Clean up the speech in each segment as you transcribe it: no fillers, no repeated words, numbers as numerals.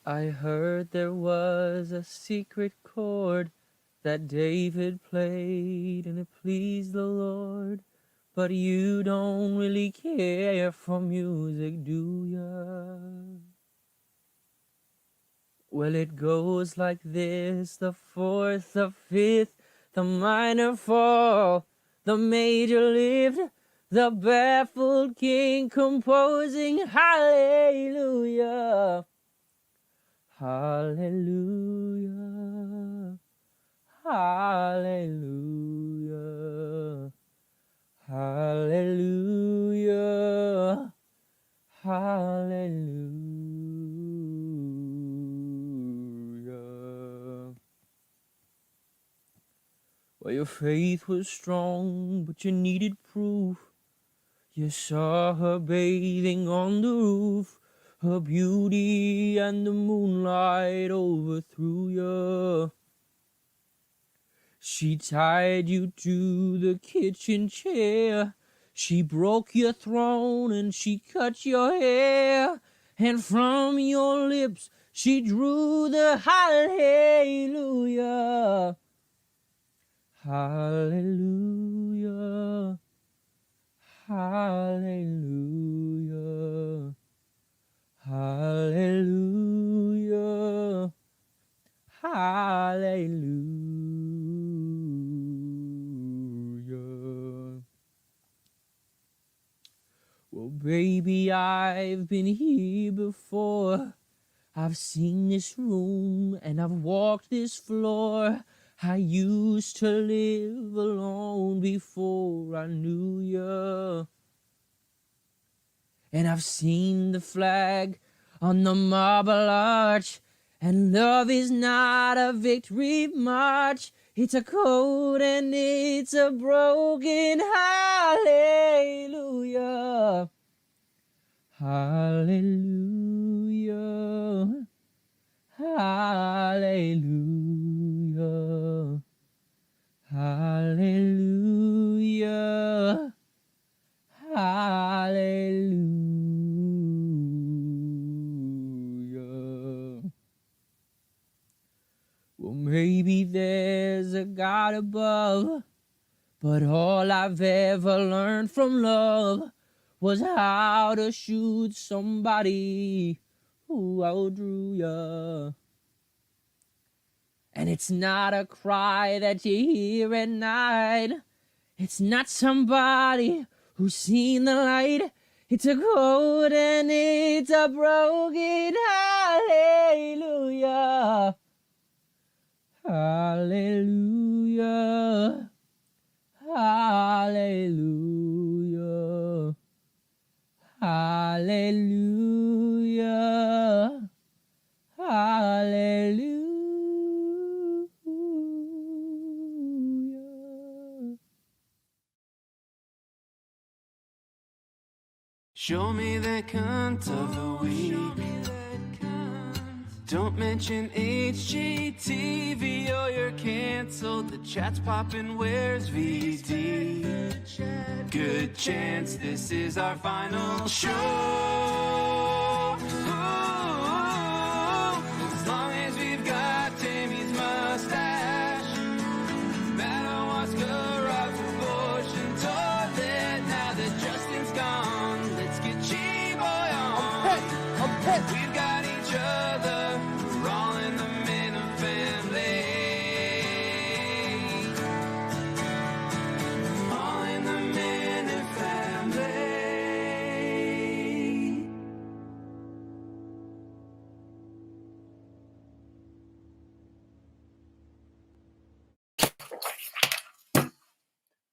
I heard there was a secret chord that David played and it pleased the Lord. But you don't really care for music, do ya? Well, it goes like this: the fourth, the fifth, the minor fall, the major lift, the baffled king composing hallelujah. Hallelujah. Hallelujah. Hallelujah. Hallelujah. Well, your faith was strong, but you needed proof. You saw her bathing on the roof. Her beauty and the moonlight overthrew you. She tied you to the kitchen chair. She broke your throne and she cut your hair. And from your lips she drew the hallelujah. Hallelujah. Hallelujah. Hallelujah. Hallelujah. Well, baby, I've been here before. I've seen this room and I've walked this floor. I used to live alone before I knew you. And I've seen the flag on the marble arch. And love is not a victory march. It's a code and it's a broken hallelujah. Hallelujah. Hallelujah. Hallelujah. Hallelujah. Well, maybe there's a God above, but all I've ever learned from love was how to shoot somebody who outdrew ya. And it's not a cry that you hear at night. It's not somebody who's seen the light. It's a code and it's a broken hallelujah. Hallelujah. Hallelujah. Hallelujah. Hallelujah. Show me that cunt of the week. Don't mention HGTV or you're cancelled. The chat's poppin', where's VD? Good chance this is our final show. As long as we've got Tammy's mustache, Madam wants garage abortion toilet. Now that Justin's gone, let's get G-Boy on. We've got each other, we're all in the Minifamil. All in the Minifamil.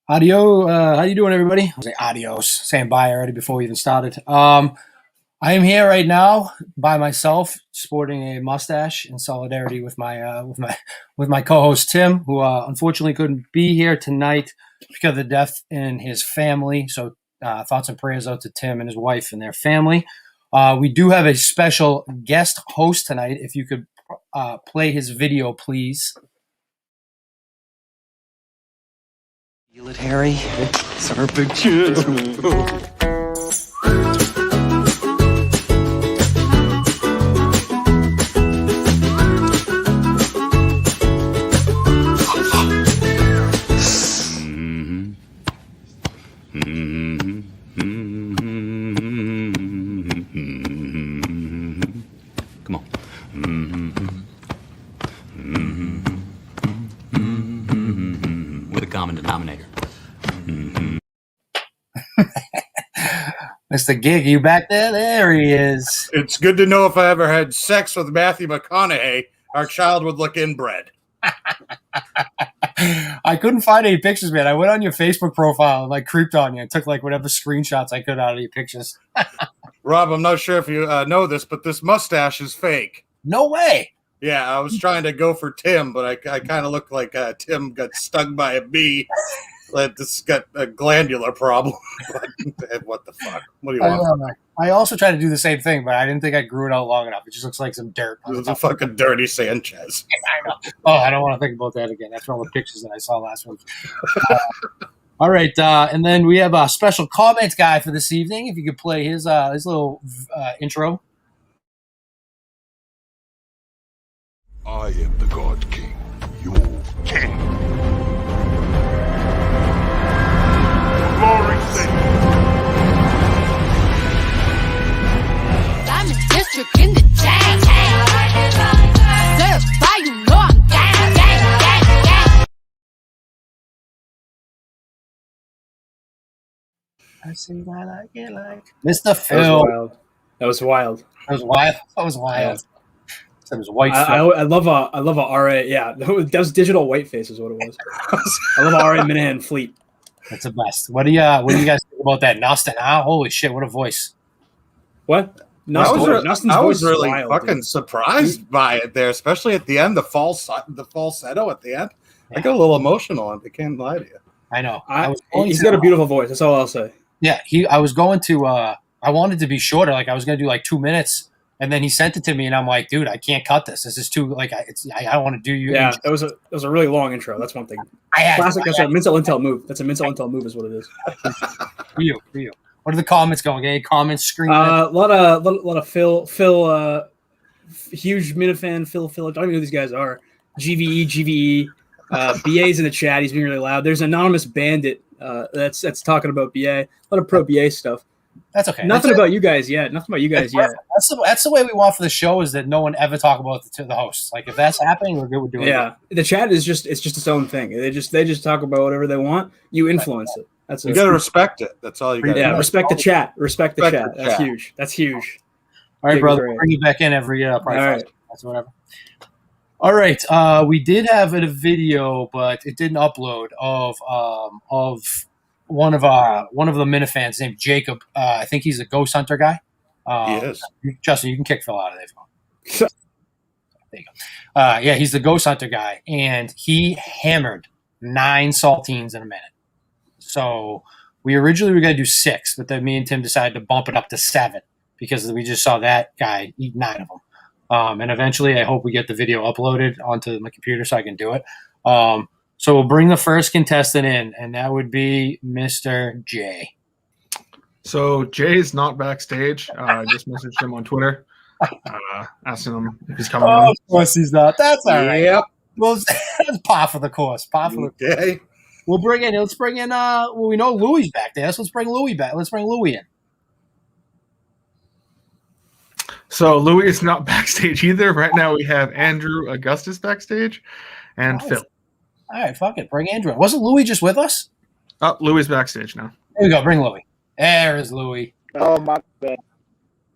Audio, how you doing, everybody? I say adios, saying bye already before we even started. I am here right now by myself, sporting a mustache in solidarity with my co-host Tim, who unfortunately couldn't be here tonight because of the death in his family. So thoughts and prayers out to Tim and his wife and their family. We do have a special guest host tonight. If you could play his video, please. Feel it, Harry? It's our big chance. denominator. Mr. Gig, you back there? There he is. It's good to know if I ever had sex with Matthew McConaughey, our child would look inbred. I couldn't find any pictures, man. I went on your Facebook profile and like creeped on you and took like whatever screenshots I could out of your pictures. Rob, I'm not sure if you know this, but this mustache is fake. No way. Yeah, I was trying to go for Tim, but I kind of look like Tim got stung by a bee. Like this got a glandular problem. What the fuck? What do you want? I also tried to do the same thing, but I didn't think I grew it out long enough. It just looks like some dirt. It was a fucking dirty Sanchez. I know. Oh, I don't want to think about that again. That's all the pictures that I saw last week. All right, and then we have a special comments guy for this evening. If you could play his little intro. I am the God King, your king. Glory sing. I'm a district in the chain. Certify, you know I'm gang, gang, gang, gang. I see I like it like Mr. Phil. That was wild. That was wild. That was wild. Yeah. That was white. I love a RA. Yeah, that was digital whiteface is what it was. I love a RA Minahan Fleet. That's the best. What do you guys think about that Nustin? Holy shit! What a voice. What? I was really fucking surprised by it there, especially at the end, the falsetto at the end. Yeah. I got a little emotional. I can't lie to you. I know. He's got a beautiful voice. That's all I'll say. Yeah, I was going to. I wanted to be shorter. Like I was going to do like 2 minutes, and then he sent it to me, and I'm like, dude, I can't cut this. This is too like I don't want to do you. Yeah, it was a really long intro. That's one thing. Classic. That's a mental intel move. That's a mental intel move, is what it is. For you. What are the comments going? Any comments? Screen. A lot of Phil, huge Minifan, Phil. I don't even know who these guys are. GVE. BA's in the chat. He's being really loud. There's Anonymous Bandit that's talking about BA. A lot of pro BA stuff. That's okay. Nothing about you guys yet. That's the way we want for the show is that no one ever talk about it to the hosts. Like if that's happening, we're good with doing it. Yeah, the chat is just its own thing. They just talk about whatever they want. You influence it. You got to respect it. That's all you got. Yeah, respect the chat. Respect the chat. That's huge. That's huge. All right, brother. We'll bring you back in every all right. That's whatever. All right. We did have a video, but it didn't upload of one of the Minifans named Jacob. I think he's a ghost hunter guy. He is. Justin, you can kick Phil out of there. There you go. Yeah, he's the ghost hunter guy, and he hammered 9 saltines in a minute. So we originally were going to do 6, but then me and Tim decided to bump it up to 7 because we just saw that guy eat 9 of them. And eventually, I hope we get the video uploaded onto my computer so I can do it. So we'll bring the first contestant in, and that would be Mr. J. So Jay's not backstage. I just messaged him on Twitter, asking him if he's coming on. Of course he's not. That's all right. Yep. Well, that's par for the course. Okay. Let's bring in, well, we know Louie's back there, so let's bring Louie back. Let's bring Louie in. So Louie is not backstage either. Right now we have Andrew Augustus backstage and Phil. All right, fuck it. Bring Andrew in. Wasn't Louie just with us? Oh, Louie's backstage now. There we go. Bring Louie. There is Louie. Oh, my bad.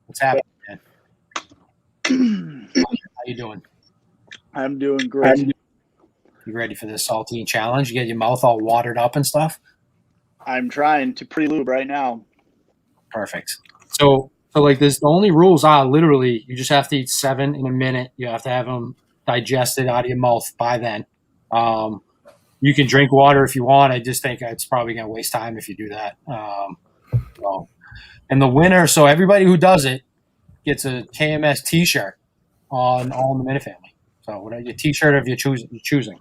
What's happening, man? How you doing? I'm doing great. You ready for this saltine challenge? You get your mouth all watered up and stuff? I'm trying to pre-lube right now. Perfect. So like this, the only rules are literally you just have to eat 7 in a minute. You have to have them digested out of your mouth by then. You can drink water if you want. I just think it's probably going to waste time if you do that. And the winner, so everybody who does it gets a KMS T-shirt on All in the Minifamil. So whatever your T-shirt of your choosing.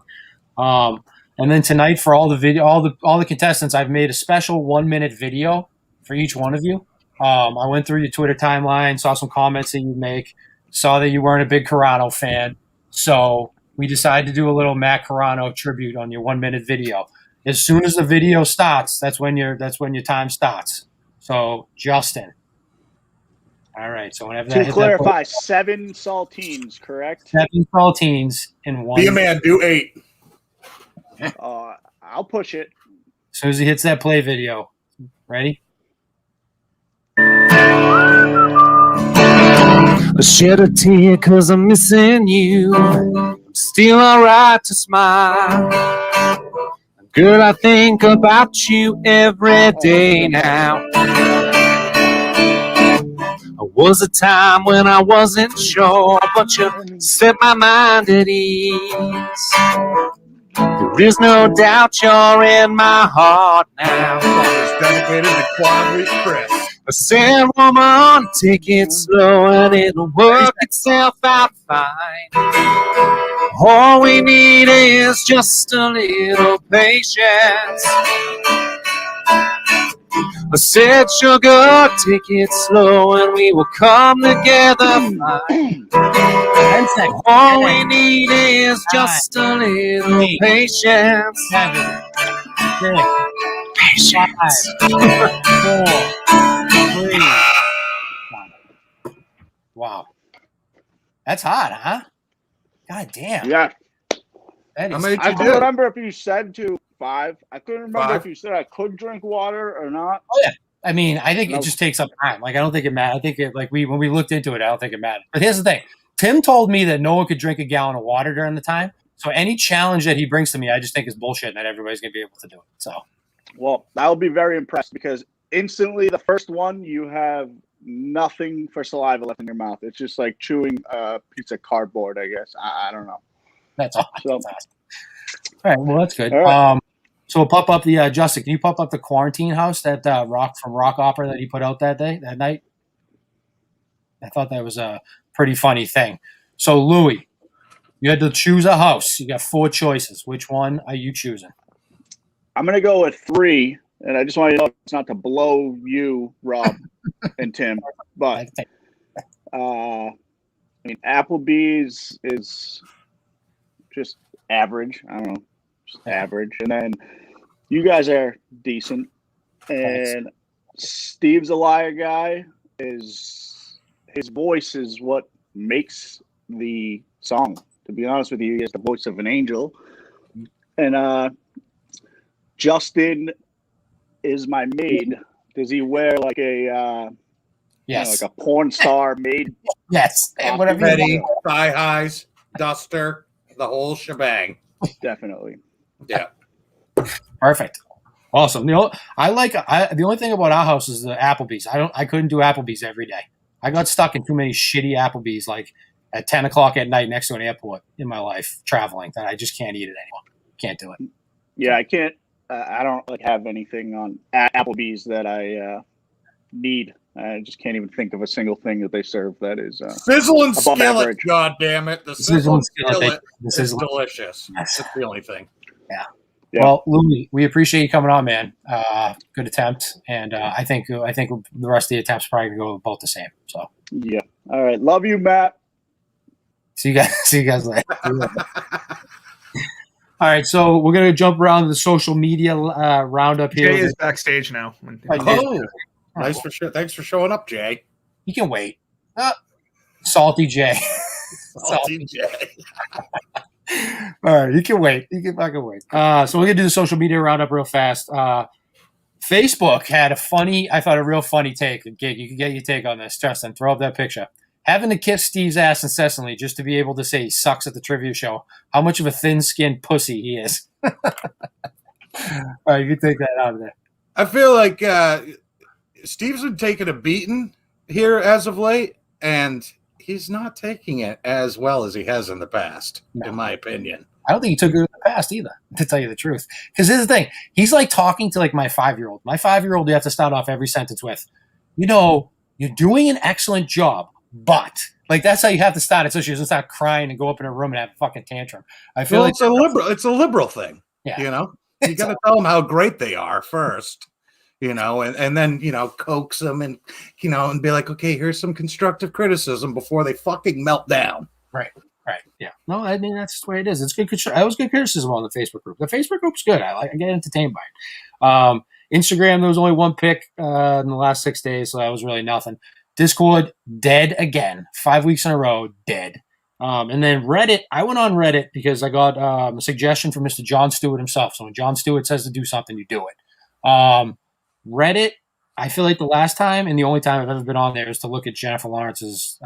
And then tonight for all the contestants, I've made a special 1-minute video for each one of you. I went through your Twitter timeline, saw some comments that you make, saw that you weren't a big Carano fan. So we decided to do a little Matt Carano tribute on your 1-minute video. As soon as the video starts, that's when your time starts. So Justin. All right. So whenever to clarify, 7 saltines, correct? 7 saltines in 1. Be a man. Do 8. I'll push it. As soon as he hits that play video. Ready? I shed a tear 'cause I'm missing you. I'm still alright to smile. Girl, I think about you every day now. There was a time when I wasn't sure, but you set my mind at ease. There is no doubt you're in my heart now. It's dedicated to Quad Week Chris. I said, woman, take it slow and it'll work itself out fine. All we need is just a little patience. I said, sugar, take it slow and we will come together fine. All we need is just a little patience. 7, 6, Patience. 5, 4, 3. Wow. That's hot, huh? God damn. Yeah. That How is many I you couldn't do? remember if you said to 5. I couldn't remember 5? if you said I could drink water or not. Oh yeah. I mean, I think No. it just takes up time. Like I don't think it matters. I think it when we looked into it, I don't think it mattered. But here's the thing. Tim told me that no one could drink a gallon of water during the time. So any challenge that he brings to me, I just think is bullshit and that everybody's gonna be able to do it. So Well, I'll be very impressed because instantly the first one, you have nothing for saliva left in your mouth. It's just like chewing a piece of cardboard, I guess. I don't know. that's all. So, That's awesome. All right, well that's good. All right. So we'll pop up the Justin, can you pop up the quarantine house that rock opera that he put out that night? I thought that was a pretty funny thing. So Louis, you had to choose a house. You got 4 choices. Which one are you choosing? I'm going to go with 3, and I just want you to know it's not to blow you, Rob, and Tim, but I mean, Applebee's is just average. I don't know, just average. And then you guys are decent. And Steve's a liar guy. His voice is what makes the song. To be honest with you, he has the voice of an angel. And Justin is my maid. Does he wear like a Yes. like a porn star maid? Yes. And whatever you Petty, want. thigh highs, duster, the whole shebang. Definitely. Yeah. Perfect. Awesome. The only thing about our house is the Applebee's. I couldn't do Applebee's every day. I got stuck in too many shitty Applebee's like at 10 o'clock at night next to an airport in my life traveling that I just can't eat it anymore. Can't do it. Yeah, I can't. I don't like have anything on Applebee's that I need. I just can't even think of a single thing that they serve that is Sizzle and above skillet, average. God damn it. The sizzle and skillet is delicious. Yes. That's the only thing. Yeah. Yeah. Well, Louis, we appreciate you coming on, man. Good attempt, and I think the rest of the attempts probably gonna go about the same. So Yeah. All right. Love you, Matt. see you guys later. All right, so we're gonna jump around the social media roundup here. Jay is backstage now. Oh, nice for sure. Thanks for showing up, Jay. You can wait. Salty Jay. Salty Jay. All right, you can wait. You can fucking wait. So we're gonna do the social media roundup real fast. Facebook had a real funny take. Gig, you can get your take on this. Justin, throw up that picture. Having to kiss Steve's ass incessantly just to be able to say he sucks at the trivia show. How much of a thin-skinned pussy he is. All right, you can take that out of there. I feel like Steve's been taking a beating here as of late, and he's not taking it as well as he has in the past, in my opinion. I don't think he took it in the past either, to tell you the truth. Because here's the thing. He's like talking to like my 5-year-old. My 5-year-old, you have to start off every sentence with, you're doing an excellent job, but like that's how you have to start it so she doesn't start crying and go up in her room and have a fucking tantrum. I feel like it's a liberal thing. Yeah. You got to tell them how great they are first. And then, coax them and be like, okay, here's some constructive criticism before they fucking melt down. Right. Yeah. No, I mean, that's just the way it is. It's good. That was good criticism on the Facebook group. The Facebook group's good. I get entertained by it. Instagram, there was only one pick in the last 6 days, so that was really nothing. Discord, dead again. 5 weeks in a row, dead. And then Reddit, I went on Reddit because I got a suggestion from Mr. John Stewart himself. So when John Stewart says to do something, you do it. Reddit, I feel like the last time and the only time I've ever been on there is to look at Jennifer Lawrence's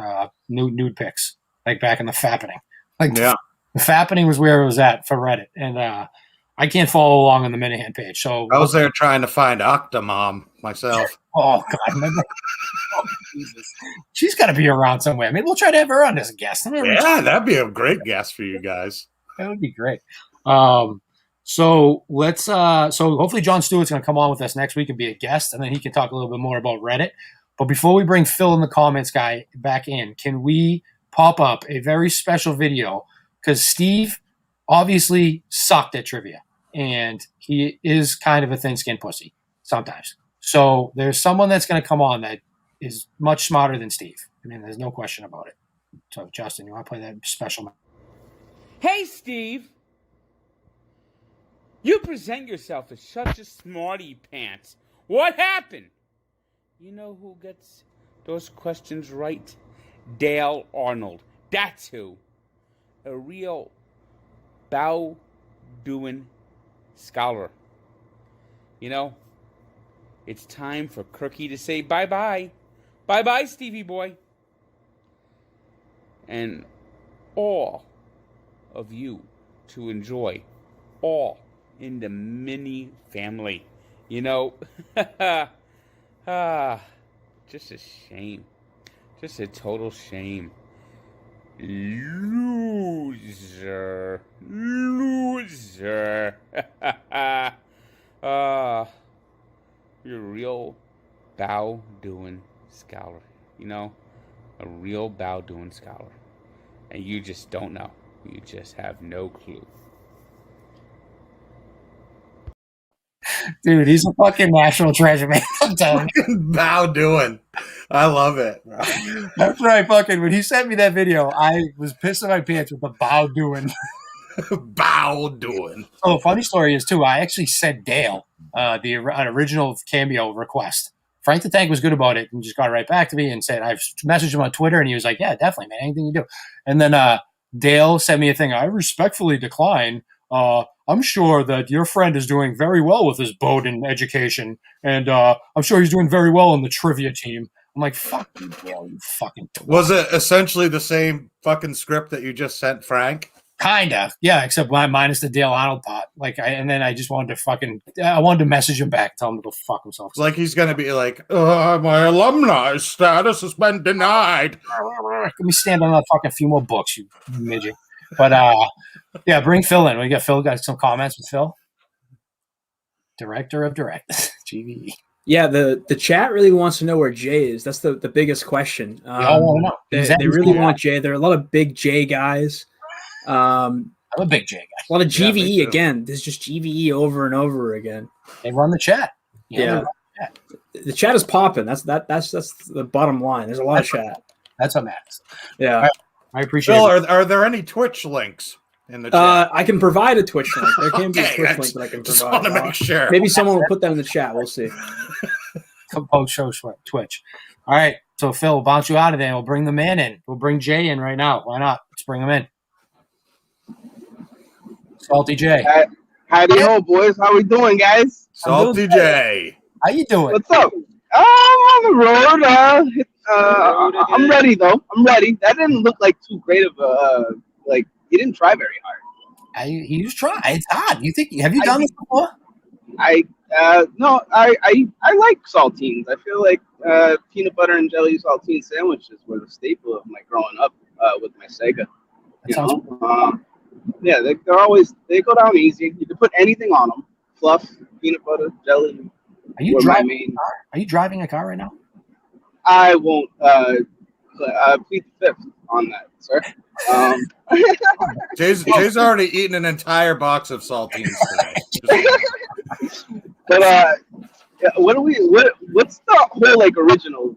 nude pics, like back in the fappening. Like the fappening was where it was at for Reddit, and I can't follow along on the Minahan page. So I was there trying to find Octomom myself. Oh God, remember? Oh, Jesus. She's got to be around somewhere. Maybe we'll try to have her on as a guest. Yeah, that'd be a great guest for you guys. That would be great. So let's so hopefully John Stewart's going to come on with us next week and be a guest, and then he can talk a little bit more about Reddit. But before we bring Phil in the comments guy back in, can we pop up a very special video? Because Steve obviously sucked at trivia, and he is kind of a thin-skinned pussy sometimes. So there's someone that's going to come on that is much smarter than Steve. I mean, there's no question about it. So, Justin, you want to play that special? Hey, Steve. You present yourself as such a smarty pants. What happened? You know who gets those questions right? Dale Arnold. That's who. A real bow-doing scholar. You know, it's time for Crookie to say bye-bye. Bye-bye, Stevie boy. And all of you to enjoy all in the mini family. You know, just a shame. Just a total shame. Loser. Loser. You're a real bow-doing scholar. You know, a real bow-doing scholar. And you just don't know. You just have no clue. Dude, he's a fucking national treasure, man. I'm telling you. Bow doing. I love it. That's right, fucking. When he sent me that video, I was pissing my pants with the bow doing. Bow doing. Oh, funny story is, too, I actually sent Dale an original cameo request. Frank the Tank was good about it and just got right back to me and said, I've messaged him on Twitter, and he was like, yeah, definitely, man, anything you do. And then Dale sent me a thing. I respectfully decline. I'm sure that your friend is doing very well with his Bowden education, and I'm sure he's doing very well on the trivia team. I'm like, fuck you, bro, you fucking twat. Was it essentially the same fucking script that you just sent Frank? Kinda, yeah, except minus the Dale Arnold part. And then I just wanted to message him back, tell him to go fuck himself. It's like he's gonna be like, my alumni status has been denied. Let me stand on that fucking few more books, you midget. But yeah, bring Phil in. We got Phil. Got some comments with Phil, director of direct GVE. Yeah, the chat really wants to know where Jay is. That's the biggest question. They all want to know. They really want Jay. There are a lot of big Jay guys. I'm a big J guy. A lot of GVE again. There's just GVE over and over again. They run the chat. Yeah, the chat is popping. That's the bottom line. There's a lot of chat. That's what matters. Yeah, I appreciate. Phil, are there any Twitch links in the chat? I can provide a Twitch link. There can be a Twitch link that I can just provide. Want to make sure. Maybe someone will put that in the chat. We'll see. Post show Twitch. All right, so Phil, we'll bounce you out of there. We'll bring the man in. We'll bring Jay in right now. Why not? Let's bring him in. Salty J. Howdy ho, boys. How we doing, guys? Salty J. How you doing? What's up? I'm on the road. I'm ready, though. I'm ready. That didn't look like too great of a, he didn't try very hard. He was trying. It's hard. Have you done this before? No, I like saltines. I feel like peanut butter and jelly saltine sandwiches were the staple of my growing up with my Sega. Yeah, they go down easy. You can put anything on them: fluff, peanut butter, jelly. Are you driving a car? Are you driving a car right now? I won't plead the fifth on that, sir. Jay's already eaten an entire box of saltines today. But what's the whole original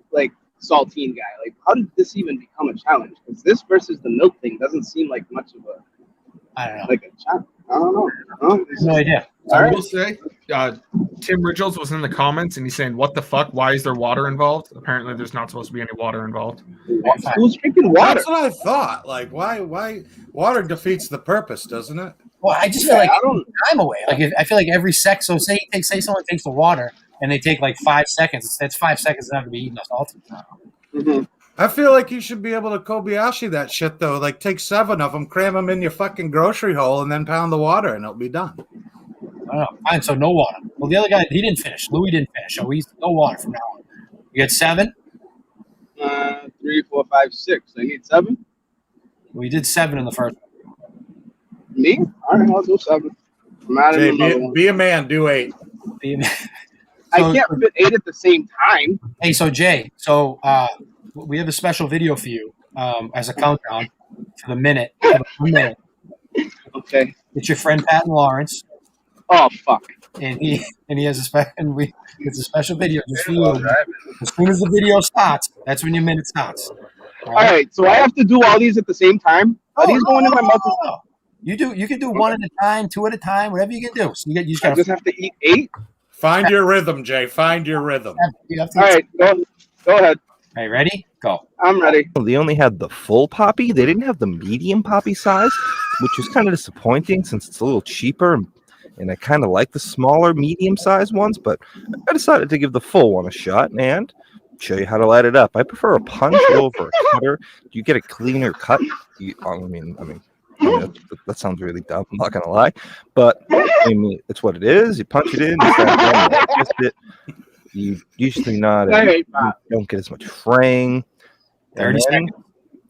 saltine guy? How did this even become a challenge? Because this versus the milk thing doesn't seem like much of a I don't know. a challenge. I don't know. No idea. I will say, Tim Ridgels was in the comments and he's saying, "What the fuck? Why is there water involved?" Apparently, there's not supposed to be any water involved. Who's drinking water? That's what I thought. Why water defeats the purpose, doesn't it? Well, I just Yeah, feel like I don't. time away. Like I feel like every sec. So say someone takes the water and they take like 5 seconds. That's 5 seconds not to be eating a salty. Mhm. I feel like you should be able to Kobayashi that shit though. Like take 7 of them, cram them in your fucking grocery hole, and then pound the water, and it'll be done. I don't know. Fine, so no water. Well, the other guy, he didn't finish. Louis didn't finish. So he's no water from now on. You get 7. 3, 4, 5, 6. I need 7. We did 7 in the first one. Me? All right, I'll do 7. I'm adding Jay, another one. be a man. Do 8. I can't fit 8 at the same time. Hey, so Jay, we have a special video for you as a countdown for the minute. For the 1 minute. Okay. It's your friend Pat and Lawrence. Oh fuck. And he has it's a special video just for you. As soon as the video starts, that's when your minute starts. All right, so I have to do all these at the same time. Are these going in my mouth? You can do 1 at a time, 2 at a time, whatever you can do. So you just gotta have to eat 8. Find your rhythm, Jay. Find your rhythm. All right, go ahead. Hey, ready? Go. I'm ready. They only had the full poppy. They didn't have the medium poppy size, which was kind of disappointing since it's a little cheaper. And I kind of like the smaller, medium-sized ones, but I decided to give the full one a shot and show you how to light it up. I prefer a punch over a cutter. You get a cleaner cut. That sounds really dumb. I'm not gonna lie, but it's what it is. You punch it in. You usually you don't get as much fraying. 30 seconds.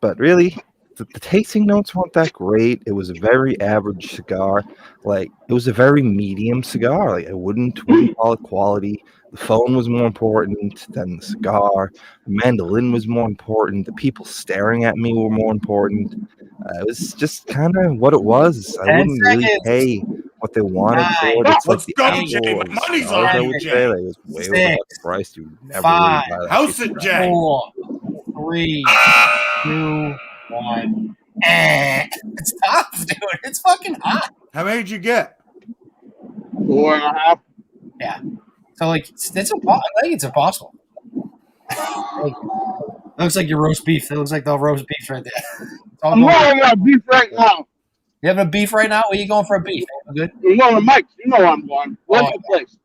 But really, the tasting notes weren't that great. It was a very average cigar. Like, it was a very medium cigar. Like, I wouldn't call it quality. The phone was more important than the cigar. The mandolin was more important. The people staring at me were more important. It was just kind of what it was. I wouldn't really pay what they wanted for it. It's like the go, Jay. My money's on I you, would Jay. say like, it was way over the price. You never 5, really buy that House shit it, for Jay. 4, 3, 2, 1. It's tough, dude. It's fucking hot. How many did you get? 4.5. Yeah. So it's impossible. I think it's impossible. It looks like your roast beef. It looks like the roast beef right there. I'm going on beef right now. You having a beef right now? Where you going for a beef? Good. I'm going to Mike's. You know where I'm going. What's the place?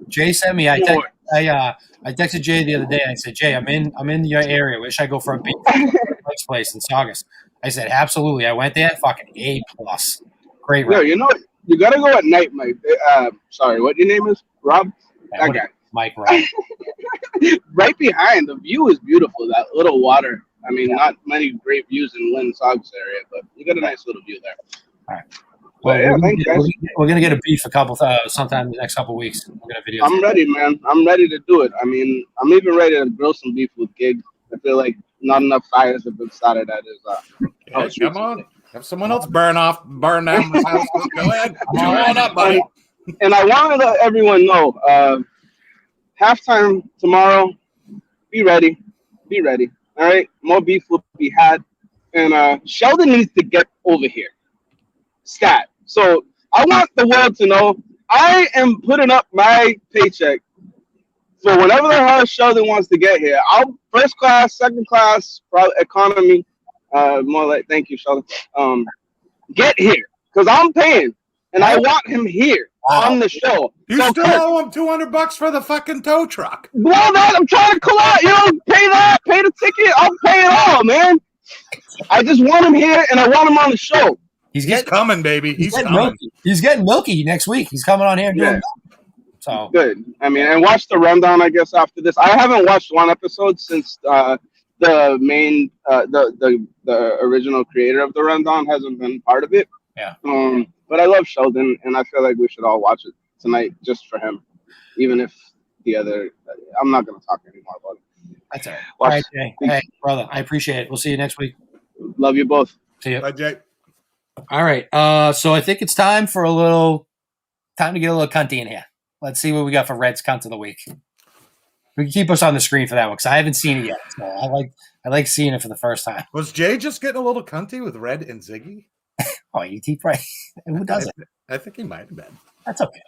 Jay sent me. I texted Jay the other day. I said, Jay, I'm in your area. Where should I go for a beef? Mike's place in Saugus. I said, absolutely. I went there. Fucking A+. Great. Yeah, you know you gotta go at night, Mike. Sorry, what your name is? Rob. That guy. Mike Rob. Right behind. The view is beautiful. That little water. I mean, not many great views in Lynn Saugus area, but you got a nice little view there. All right. Well, yeah, thanks, guys. We're gonna get a beef sometime in the next couple of weeks. We're gonna video. I'm ready, man. I'm ready to do it. I mean, I'm even ready to grill some beef with Gig. I feel like not enough fires have been started at his. Come on. Have someone else burn down the house. Go ahead. Come on up, buddy. And I want to let everyone know, halftime tomorrow. Be ready. Be ready. All right. More beef will be had. And Sheldon needs to get over here. Stat. So I want the world to know I am putting up my paycheck for whenever the hell Sheldon wants to get here. I'll first class, second class, probably economy. More like thank you, Sheldon. Get here because I'm paying, and I want him here on the show. You still owe him $200 for the fucking tow truck. Well, man, I'm trying to collect. Pay that, pay the ticket. I'll pay it all, man. I just want him here, and I want him on the show. He's coming, baby. He's coming. Milky. He's getting milky next week. He's coming on here and doing so good. I mean, and watch the rundown. I guess after this, I haven't watched one episode since the main the original creator of the rundown hasn't been part of it. Yeah. But I love Sheldon, and I feel like we should all watch it tonight just for him, even if the other. I'm not going to talk anymore about it. That's all right. All right, Jay. Hey, brother, I appreciate it. We'll see you next week. Love you both. See you. Bye, Jay. All right. So I think it's time to get a little cunty in here. Let's see what we got for Red's cunt of the week. We can keep us on the screen for that one because I haven't seen it yet. So I like seeing it for the first time. Was Jay just getting a little cunty with Red and Ziggy? Oh, you keep right. Who does it? I think he might have been. That's okay.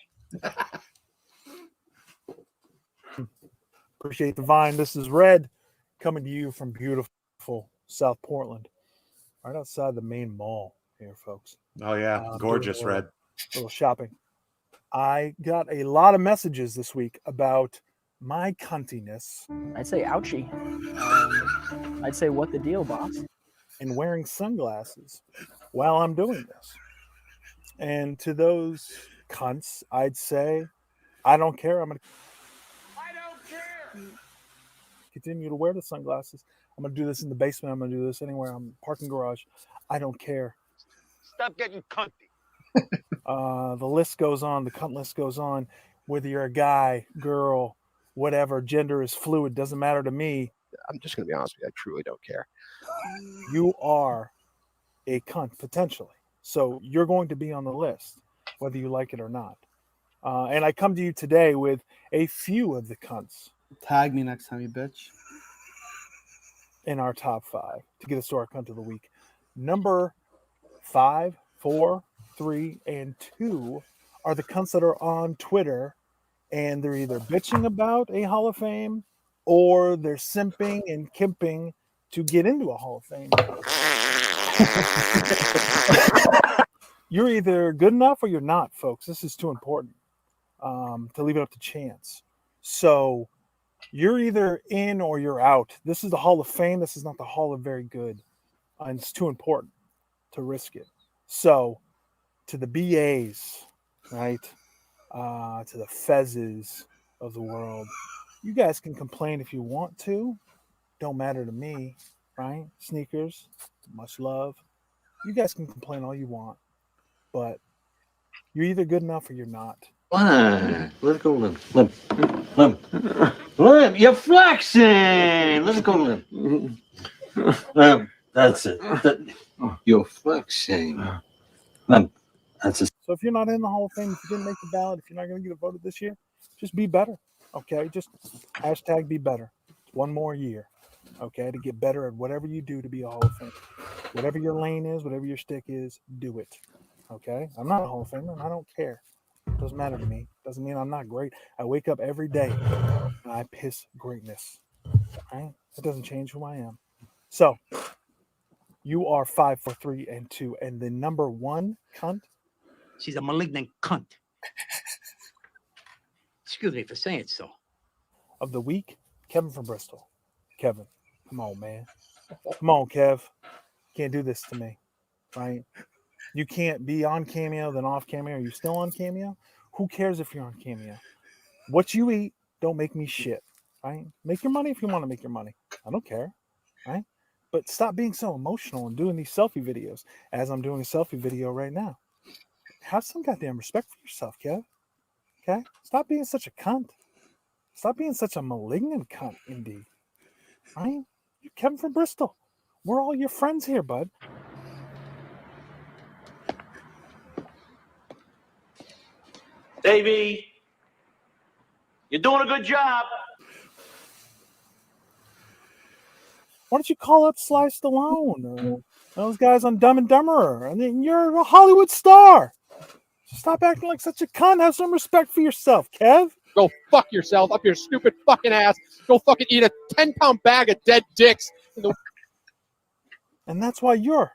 Appreciate the vine. This is Red coming to you from beautiful South Portland, right outside the main mall here, folks. Oh yeah, gorgeous doing Red. a little shopping. I got a lot of messages this week about my cuntiness. I'd say ouchie. I'd say what the deal, boss. And wearing sunglasses while I'm doing this. And to those cunts, I'd say, I don't care. I don't care. Continue to wear the sunglasses. I'm going to do this in the basement. I'm going to do this anywhere. I'm parking garage. I don't care. Stop getting cunty. The list goes on. The cunt list goes on. Whether you're a guy, girl, whatever, gender is fluid. Doesn't matter to me. I'm just going to be honest with you. I truly don't care. You are a cunt, potentially. So you're going to be on the list, whether you like it or not. And I come to you today with a few of the cunts. Tag me next time, you bitch. In our top 5 to get us to our cunt of the week. Number 5, 4, 3, and 2 are the cunts that are on Twitter, and they're either bitching about a Hall of Fame or they're simping and kimping to get into a Hall of Fame. You're either good enough or you're not, folks. This is too important to leave it up to chance. So you're either in or you're out. This is the Hall of Fame. This is not the Hall of Very Good. And it's too important to risk it. So to the BAs, right? To the Fezzes of the world, you guys can complain if you want to. Don't matter to me, right? Sneakers, much love. You guys can complain all you want, but you're either good enough or you're not. Let's go, Lim. You're flexing. Let's go, Lim. That's it. You're flexing. Lim. That's it. So if you're not in the Hall of Fame, if you didn't make the ballot, if you're not going to get voted this year, just be better. Okay, just hashtag be better. One more year. Okay, to get better at whatever you do to be a Hall of Fame. Whatever your lane is, whatever your stick is, do it. Okay, I'm not a Hall of Famer and I don't care. Doesn't matter to me. Doesn't mean I'm not great. I wake up every day and I piss greatness. Right? That doesn't change who I am. So you are 5, 4, 3, and 2, and the number 1 cunt. She's a malignant cunt. Excuse me for saying so. Of the week, Kevin from Bristol. Kevin, come on, man. Come on, Kev. Can't do this to me, right? You can't be on Cameo, then off Cameo. Are you still on Cameo? Who cares if you're on Cameo? What you eat, don't make me shit, right? Make your money if you want to make your money. I don't care, right? But stop being so emotional and doing these selfie videos as I'm doing a selfie video right now. Have some goddamn respect for yourself, Kev. Okay? Stop being such a cunt. Stop being such a malignant cunt, indeed. Right? You're Kevin from Bristol. We're all your friends here, bud. Davey, you're doing a good job. Why don't you call up Sly Stallone or those guys on Dumb and Dumberer? And then you're a Hollywood star. Stop acting like such a cunt. Have some respect for yourself, Kev. Go fuck yourself up your stupid fucking ass. Go fucking eat a 10-pound bag of dead dicks. And that's why you're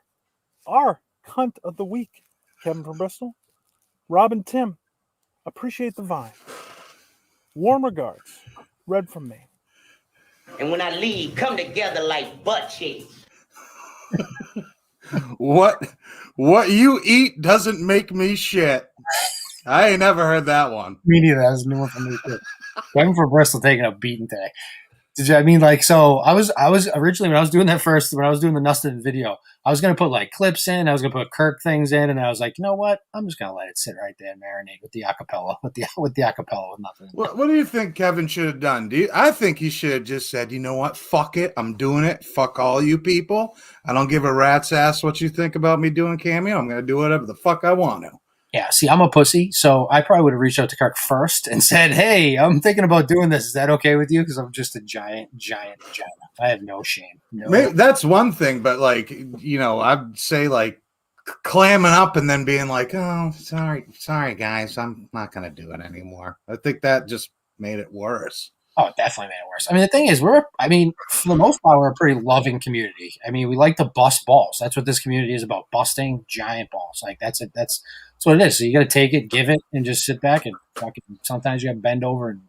our cunt of the week, Kevin from Bristol. Rob and Tim, appreciate the vine. Warm regards. Red from me. And when I leave, come together like butt cheeks. What you eat doesn't make me shit. I ain't never heard that one. Me neither. That was a new one for me too. Kevin from Bristol taking a beating today. Did you? I mean, like, so I was originally when I was doing that first, when I was doing the Nustin video, I was gonna put like clips in, I was gonna put Kirk things in, and I was like, you know what? I'm just gonna let it sit right there and marinate with the acapella, with the acapella with nothing. What do you think Kevin should have done? I think he should have just said, you know what? Fuck it. I'm doing it. Fuck all you people. I don't give a rat's ass what you think about me doing Cameo. I'm gonna do whatever the fuck I want to. Yeah, see, I'm a pussy, so I probably would have reached out to Kirk first and said, hey, I'm thinking about doing this. Is that okay with you? Because I'm just a giant vagina. I have no shame. No. Maybe that's one thing, but like, you know, I'd say like clamming up and then being like, oh, sorry, guys, I'm not going to do it anymore. I think that just made it worse. Oh, it definitely made it worse. I mean, the thing is, for the most part, we're a pretty loving community. I mean, we like to bust balls. That's what this community is about, busting giant balls. Like, that's it. That's what it is. So you got to take it, give it, and just sit back and fucking, sometimes you got to bend over. And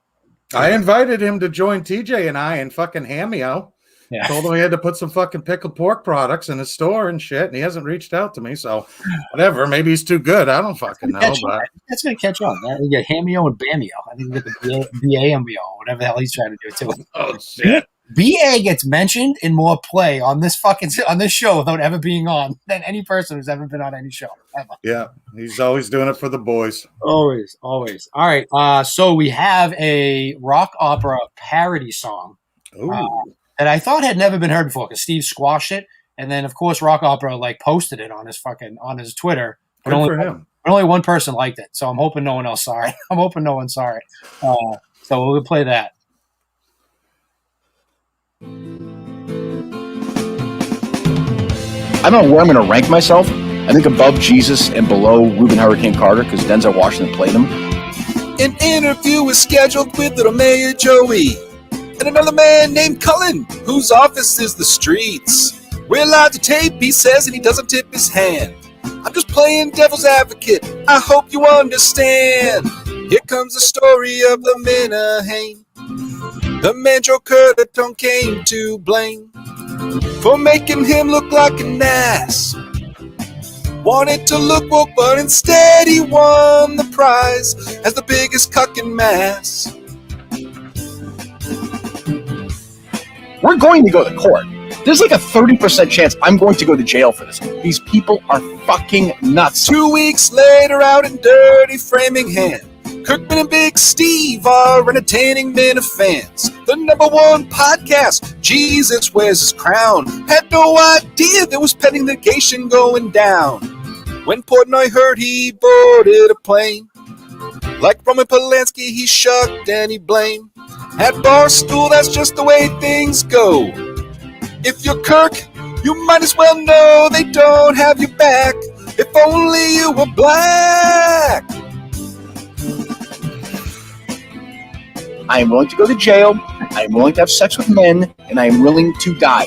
I invited him to join TJ and I and fucking Hameo. Yeah. Told him he had to put some fucking pickled pork products in his store and shit, and he hasn't reached out to me. So, whatever. Maybe he's too good. I don't fucking know. But that's going to catch on. You get Hameo and Bameo. I think you get the BAMBO, whatever the hell he's trying to do too. Oh shit! BA gets mentioned in more play on this show without ever being on than any person who's ever been on any show ever. Yeah, he's always doing it for the boys. Always. All right. So we have a rock opera parody song that I thought had never been heard before because Steve squashed it, and then of course rock opera posted it on his Twitter. Good for him. But only one person liked it, so I'm hoping no one else saw it. I'm hoping no one saw it. So we'll play that. I don't know where I'm going to rank myself. I think above Jesus and below Reuben Hurricane Carter because Denzel Washington played him. An interview is scheduled with Little Mayor Joey and another man named Cullen, whose office is the streets. We're allowed to tape, he says, and he doesn't tip his hand. I'm just playing devil's advocate. I hope you understand. Here comes the story of the Minifamil. The man Joe Curtaton came to blame for making him look like an ass. Wanted to look woke, but instead he won the prize as the biggest cuck in mass. We're going to go to court. There's like a 30% chance I'm going to go to jail for this. These people are fucking nuts. 2 weeks later, out in dirty Framingham, Kirkman and Big Steve are entertaining Minifans. The #1 podcast, Jesus wears his crown. Had no idea there was pending litigation going down. When Portnoy heard he boarded a plane, like Roman Polanski, he shucked and he blamed. At Barstool, that's just the way things go. If you're Kirk, you might as well know they don't have your back. If only you were black. I am willing to go to jail. I am willing to have sex with men, and I am willing to die.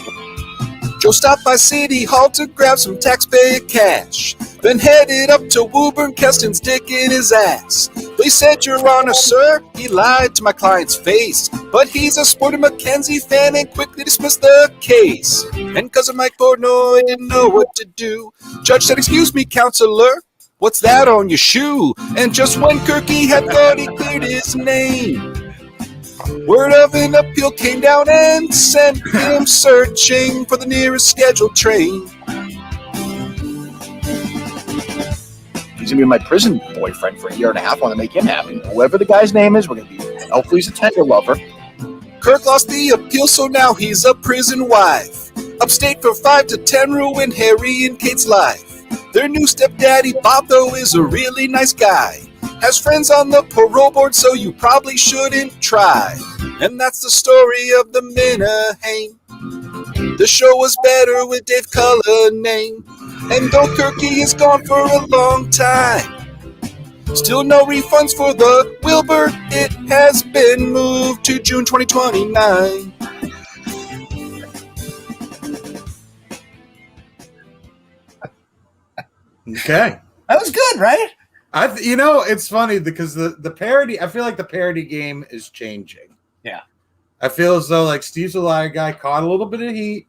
Joe stopped by City Hall to grab some taxpayer cash, then headed up to Woburn, Keston's dick in his ass. They said, Your Honor, sir, he lied to my client's face, but he's a Sporty Mackenzie fan and quickly dismissed the case. And cousin Mike Portnoy didn't know what to do. Judge said, Excuse me, counselor, what's that on your shoe? And just when Kirky had thought he cleared his name, word of an appeal came down and sent him searching for the nearest scheduled train. He's going to be my prison boyfriend for a year and a half. I want to make him happy. Whoever the guy's name is, we're going to be, hopefully he's a tender lover. Kirk lost the appeal, so now he's a prison wife. Upstate for 5 to 10 ruined Harry and Kate's life. Their new stepdaddy, Bob, though, is a really nice guy. Has friends on the parole board, so you probably shouldn't try. And that's the story of the Minifamil. The show was better with Dave Cullinane. And though Kirky is gone for a long time, still no refunds for the Wilbur. It has been moved to June 2029. Okay. That was good, right? It's funny because the parody, I feel like the parody game is changing. Yeah. I feel as though like Steve's a Liar guy caught a little bit of heat.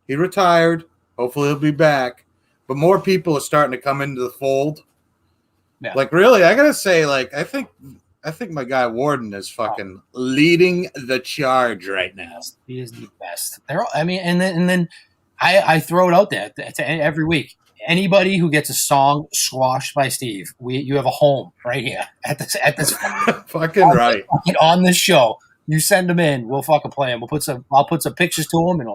He retired. Hopefully he'll be back. But more people are starting to come into the fold. Yeah. Like really, I gotta say, like I think my guy Warden is fucking leading the charge right now. He is the best. And then I throw it out there to every week. Anybody who gets a song squashed by Steve, you have a home right here at this fucking right on this show. You send them in, we'll fucking play them. I'll put some pictures to them, and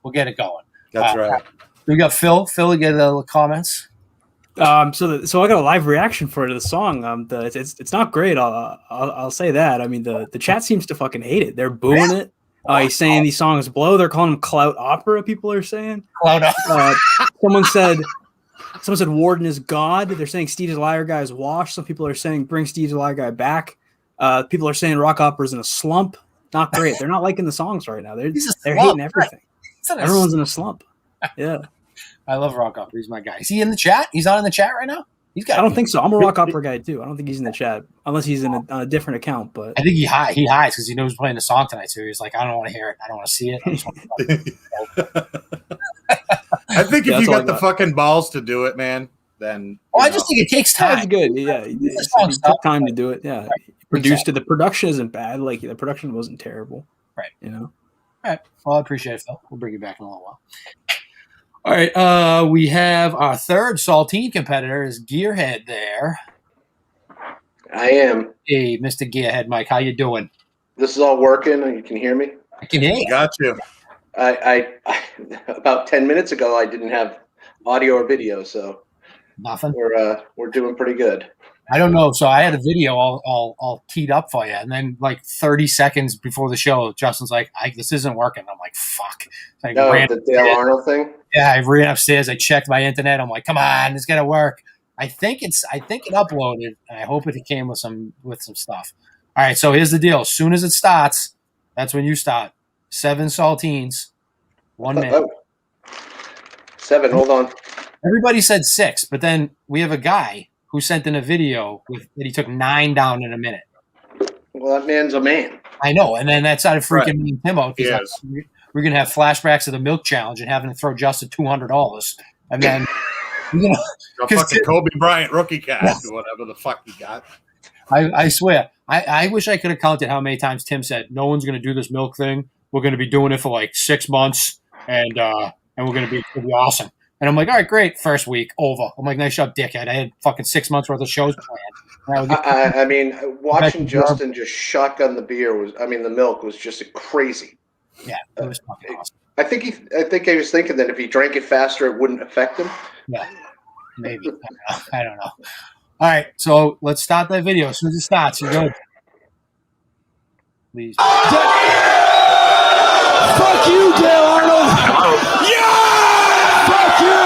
we'll get it going. That's right. We got Phil. Phil, you get the comments. So I got a live reaction for the song. It's not great. I'll say that. I mean, the chat seems to fucking hate it. They're booing it. He's saying these songs blow. They're calling them clout opera. People are saying clout opera. Someone said Warden is God. They're saying Steve's a Liar guy is washed. Some people are saying bring Steve's a Liar guy back. People are saying rock opera is in a slump. not great. They're not liking the songs right now. They're He's a they're slump, hating everything. right. Everyone's in a slump. Yeah. I love Rock Opera. He's my guy. Is he in the chat? He's not in the chat right now? He's got. I don't think so. I'm a Rock Opera guy too. I don't think he's in the chat unless he's in on a different account. But I think he hides because he knows we're playing the song tonight too. He's like, I don't want to hear it. I don't want to see it. I just want to I think Yeah, if you that's all I got the got. fucking balls to do it, man, then I just think it takes time. That's good. Yeah, he took time to do it. Yeah, he produced it. The production isn't bad. Like the production wasn't terrible. Right. You know. All right. Well, I appreciate it, Phil. We'll bring you back in a little while. All right. We have our third Saltine competitor is Gearhead there. I am. Hey, Mr. Gearhead Mike, how you doing? This is all working. You can hear me? I can hear you. Got you. I about 10 minutes ago, I didn't have audio or video, so nothing. We're doing pretty good. I don't know. So I had a video all teed up for you, and then like 30 seconds before the show, Justin's like, "This isn't working." I'm like, "Fuck!" Like, The Dale Arnold thing. Yeah, I ran upstairs. I checked my internet. I'm like, "Come on, it's gotta work." I think it uploaded. And I hope it came with some stuff. All right. So here's the deal. As soon as it starts, that's when you start. 7 saltines, 1 minute. Oh. 7. Hold on. Everybody said 6, but then we have a guy who sent in a video that he took 9 down in a minute. Well, that man's a man. I know, and then that started freaking me and Tim out because Yes. we're gonna have flashbacks of the milk challenge and having to throw Justin $200, and then A fucking Kobe Bryant rookie card, whatever the fuck he got. I swear, I wish I could have counted how many times Tim said no one's gonna do this milk thing. We're gonna be doing it for like 6 months, and we're gonna be awesome. And I'm like, all right, great. First week over. I'm like, nice job, dickhead. I had fucking 6 months worth of shows planned. I mean, watching Justin just shotgun the the milk was just crazy. Yeah, it was fucking awesome. I think he was thinking that if he drank it faster, it wouldn't affect him. Yeah, maybe. I don't know. All right, so let's start that video. As soon as it starts, you go. Please. Fuck you, Dale Arnold! Yeah! Fuck you!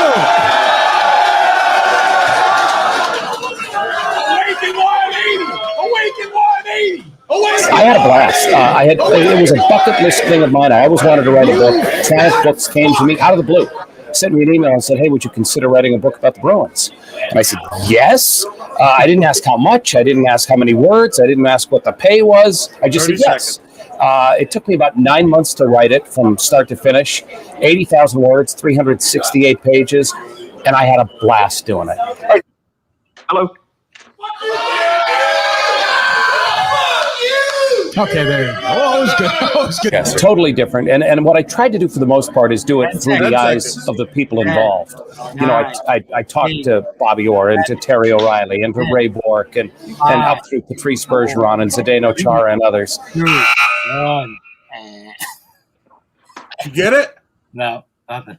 Awaken 180! Awaken 180! I had a blast. It was a bucket list thing of mine. I always wanted to write a book. Travis Books came to me out of the blue, sent me an email and said, "Hey, would you consider writing a book about the Bruins?" And I said, "Yes." I didn't ask how much. I didn't ask how many words. I didn't ask what the pay was. I just said yes. It took me about 9 months to write it from start to finish. 80,000 words, 368 pages, and I had a blast doing it. Hello. Okay, there you go. Oh, it was good. It was good. Yes, totally different. And what I tried to do for the most part is do it through the eyes of the people involved. You know, I talked to Bobby Orr and to Terry O'Reilly and to Ray Bork and up through Patrice Bergeron and Zdeno Chara and others. You get it? No, nothing.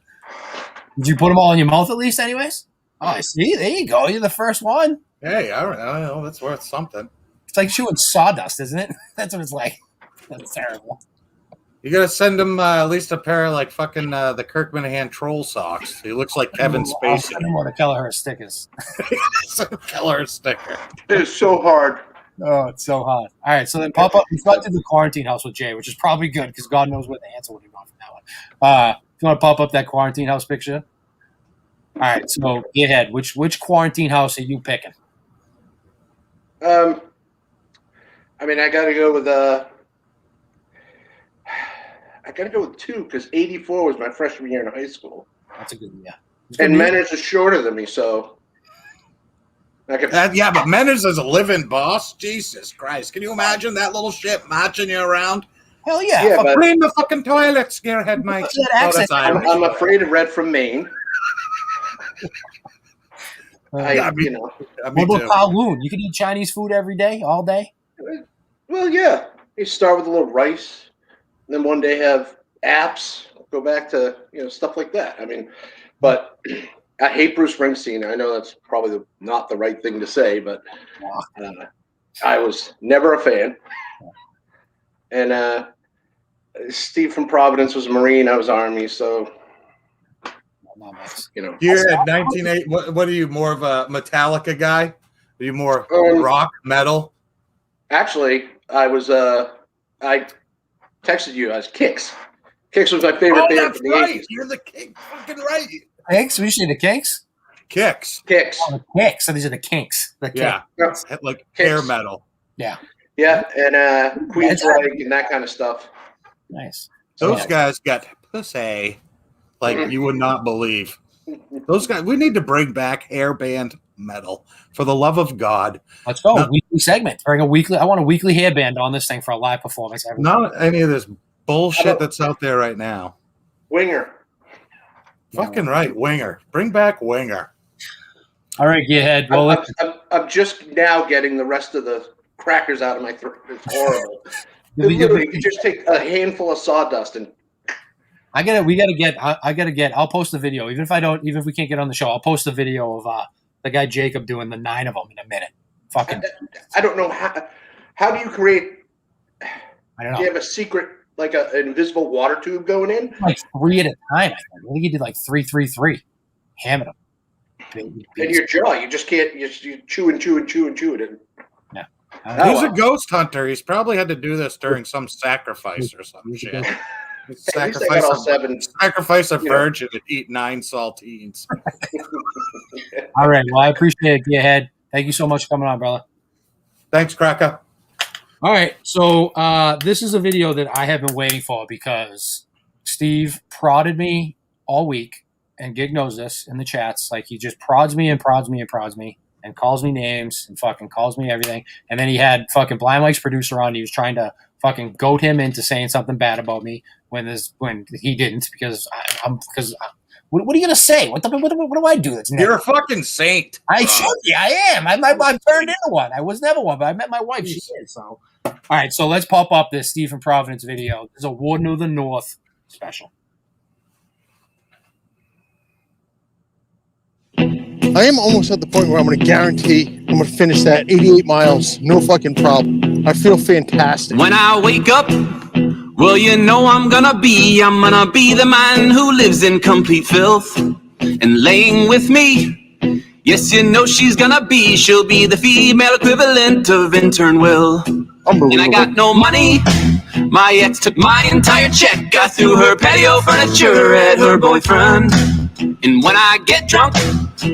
Did you put them all in your mouth at least, anyways? Oh, I see. There you go. You're the first one. Hey, I don't know. That's worth something. It's like chewing sawdust, isn't it? That's what it's like. That's terrible. You gotta send him at least a pair of like fucking the Kirk Minahan troll socks. He looks like Kevin I'll Spacey. send him one of Kelleher stickers. Kelleher sticker. It's so hard. Oh, it's so hot. All right, so then pop up. We've got to the quarantine house with Jay, which is probably good because God knows what the answer would have gone from that one. If you want to pop up that quarantine house picture. All right, so get ahead. Which quarantine house are you picking? I mean, I got to go with I got to go with 2 because 84 was my freshman year in high school. That's a good one, yeah. And Menners is shorter than me, so. Yeah, but Menners is a living boss. Jesus Christ. Can you imagine that little shit marching you around? Hell yeah. but Clean the fucking toilets, Scarehead Mike. I'm afraid of Red from Maine. What about Kowloon? You can eat Chinese food every day, all day? Well, yeah. You start with a little rice, and then one day have apps, go back to, stuff like that. I mean, but I hate Bruce Springsteen. I know that's probably not the right thing to say, but I was never a fan. And Steve from Providence was Marine. I was Army, so You're at 1980. What are you, more of a Metallica guy? Are you more rock, metal? Actually, I was I texted you as Kicks. Kicks was my favorite band that's from the right. 80s. You're the king. Fucking right. Kinks? We say the Kinks? Kicks. Kicks. Oh, the Kinks. So these are the Kinks. The Yeah. Kinks. Like Kicks. hair metal. Yeah. Yeah, and Queensryche and that kind of stuff. Nice. Those guys got pussy like you would not believe. Those guys, we need to bring back hair band metal for the love of God. Let's go. Weekly segment. Bring a weekly. I want a weekly hair band on this thing for a live performance. Not any of this bullshit that's out there right now. Winger. Fucking right, Winger. Bring back Winger. All right, Gearhead. Well, I'm just now getting the rest of the crackers out of my throat. It's horrible. Literally, you just take a handful of sawdust and I gotta get. I'll post the video, even if we can't get on the show. I'll post the video of the guy Jacob doing the 9 of them in a minute. Fucking. I don't know how do you create. I don't know. Do you have a secret, like an invisible water tube going in? Like 3 at a time. I think he did like 3. Hammered them. In your jaw, you just can't. You chew and chew and chew and chew it. Yeah. He's a ghost hunter. He's probably had to do this during some sacrifice or some shit. Sacrifice a virgin and eat 9 saltines. All right. Well, I appreciate it, Gearhead. Thank you so much for coming on, brother. Thanks, Cracker. All right. So this is a video that I have been waiting for because Steve prodded me all week, and Gig knows this in the chats. Like, he just prods me and prods me and prods me and calls me names and fucking calls me everything. And then he had fucking Blind Mike's producer on. He was trying to fucking goat him into saying something bad about me when he didn't, because what are you gonna say? What do I do? That's You're a fucking saint. I should be. I am. I'm turned into one. I was never one, but I met my wife. She is. So, all right. So let's pop up this Steve from Providence video. This is a Warden of the North special. I am almost at the point where I'm going to guarantee I'm going to finish that 88 miles, no fucking problem. I feel fantastic. When I wake up, well, you know I'm gonna be the man who lives in complete filth. And laying with me, yes, you know she'll be the female equivalent of intern Will. And I got no money, my ex took my entire check, got through her patio furniture at her boyfriend. And when I get drunk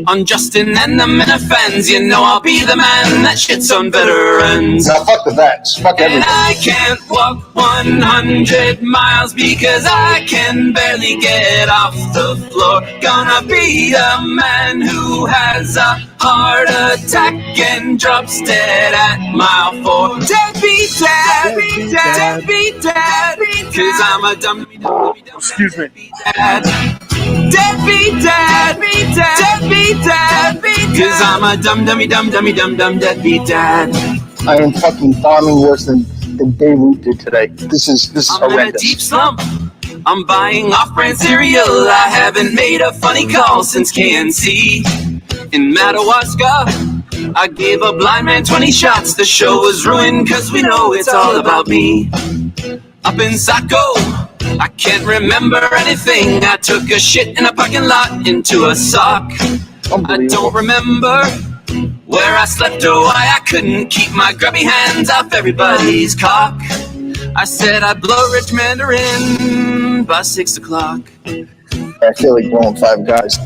on Justin and the Minifamil, you know I'll be the man that shits on veterans. Now fuck the vets, fuck everything. And I can't walk 100 miles because I can barely get off the floor. Gonna be the man who has a heart attack and drops dead at mile 4. Deadbeat dad, deadbeat dad, cause I'm a dummy dad. Deadbeat dad, deadbeat dad, cause I'm a dummy deadbeat dad. I am fucking farming worse than Beirut did today. This is I'm in a horrendous. deep slump. I'm buying off-brand cereal. I haven't made a funny call since KNC. In Madawaska, I gave a blind man 20 shots. The show was ruined cause we know it's all about me. Up in Saco, I can't remember anything. I took a shit in a parking lot into a sock. I don't remember where I slept or why I couldn't keep my grubby hands off everybody's cock. I said I'd blow Rich Mandarin by 6 o'clock. I feel like blowing 5 guys.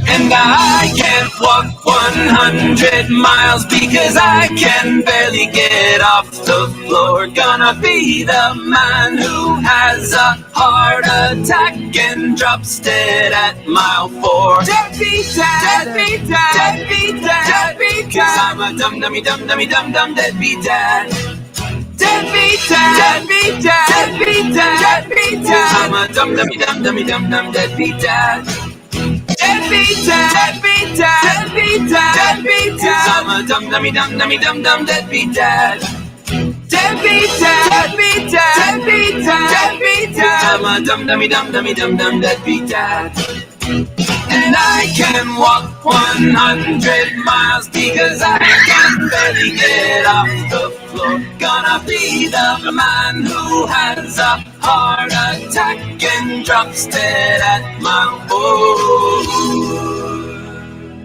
And I can't walk 100 miles because I can barely get off the floor. Gonna be the man who has a heart attack and drops dead at mile 4. Deadbeat dad, deadbeat dad, deadbeat dad, cause I'm a dummy deadbeat dad. Deadbeat dad, deadbeat dad, deadbeat dad, cause I'm a dummy deadbeat dad. Deadbeat dad, deadbeat dad, deadbeat dad, cause I'm a dummy deadbeat dad. Deadbeat dad, deadbeat dad, deadbeat dad, cause I'm a dummy deadbeat dad. And I can walk 100 miles because I can barely get off the floor. Gonna be the man who has a heart attack and drops dead at mile 4.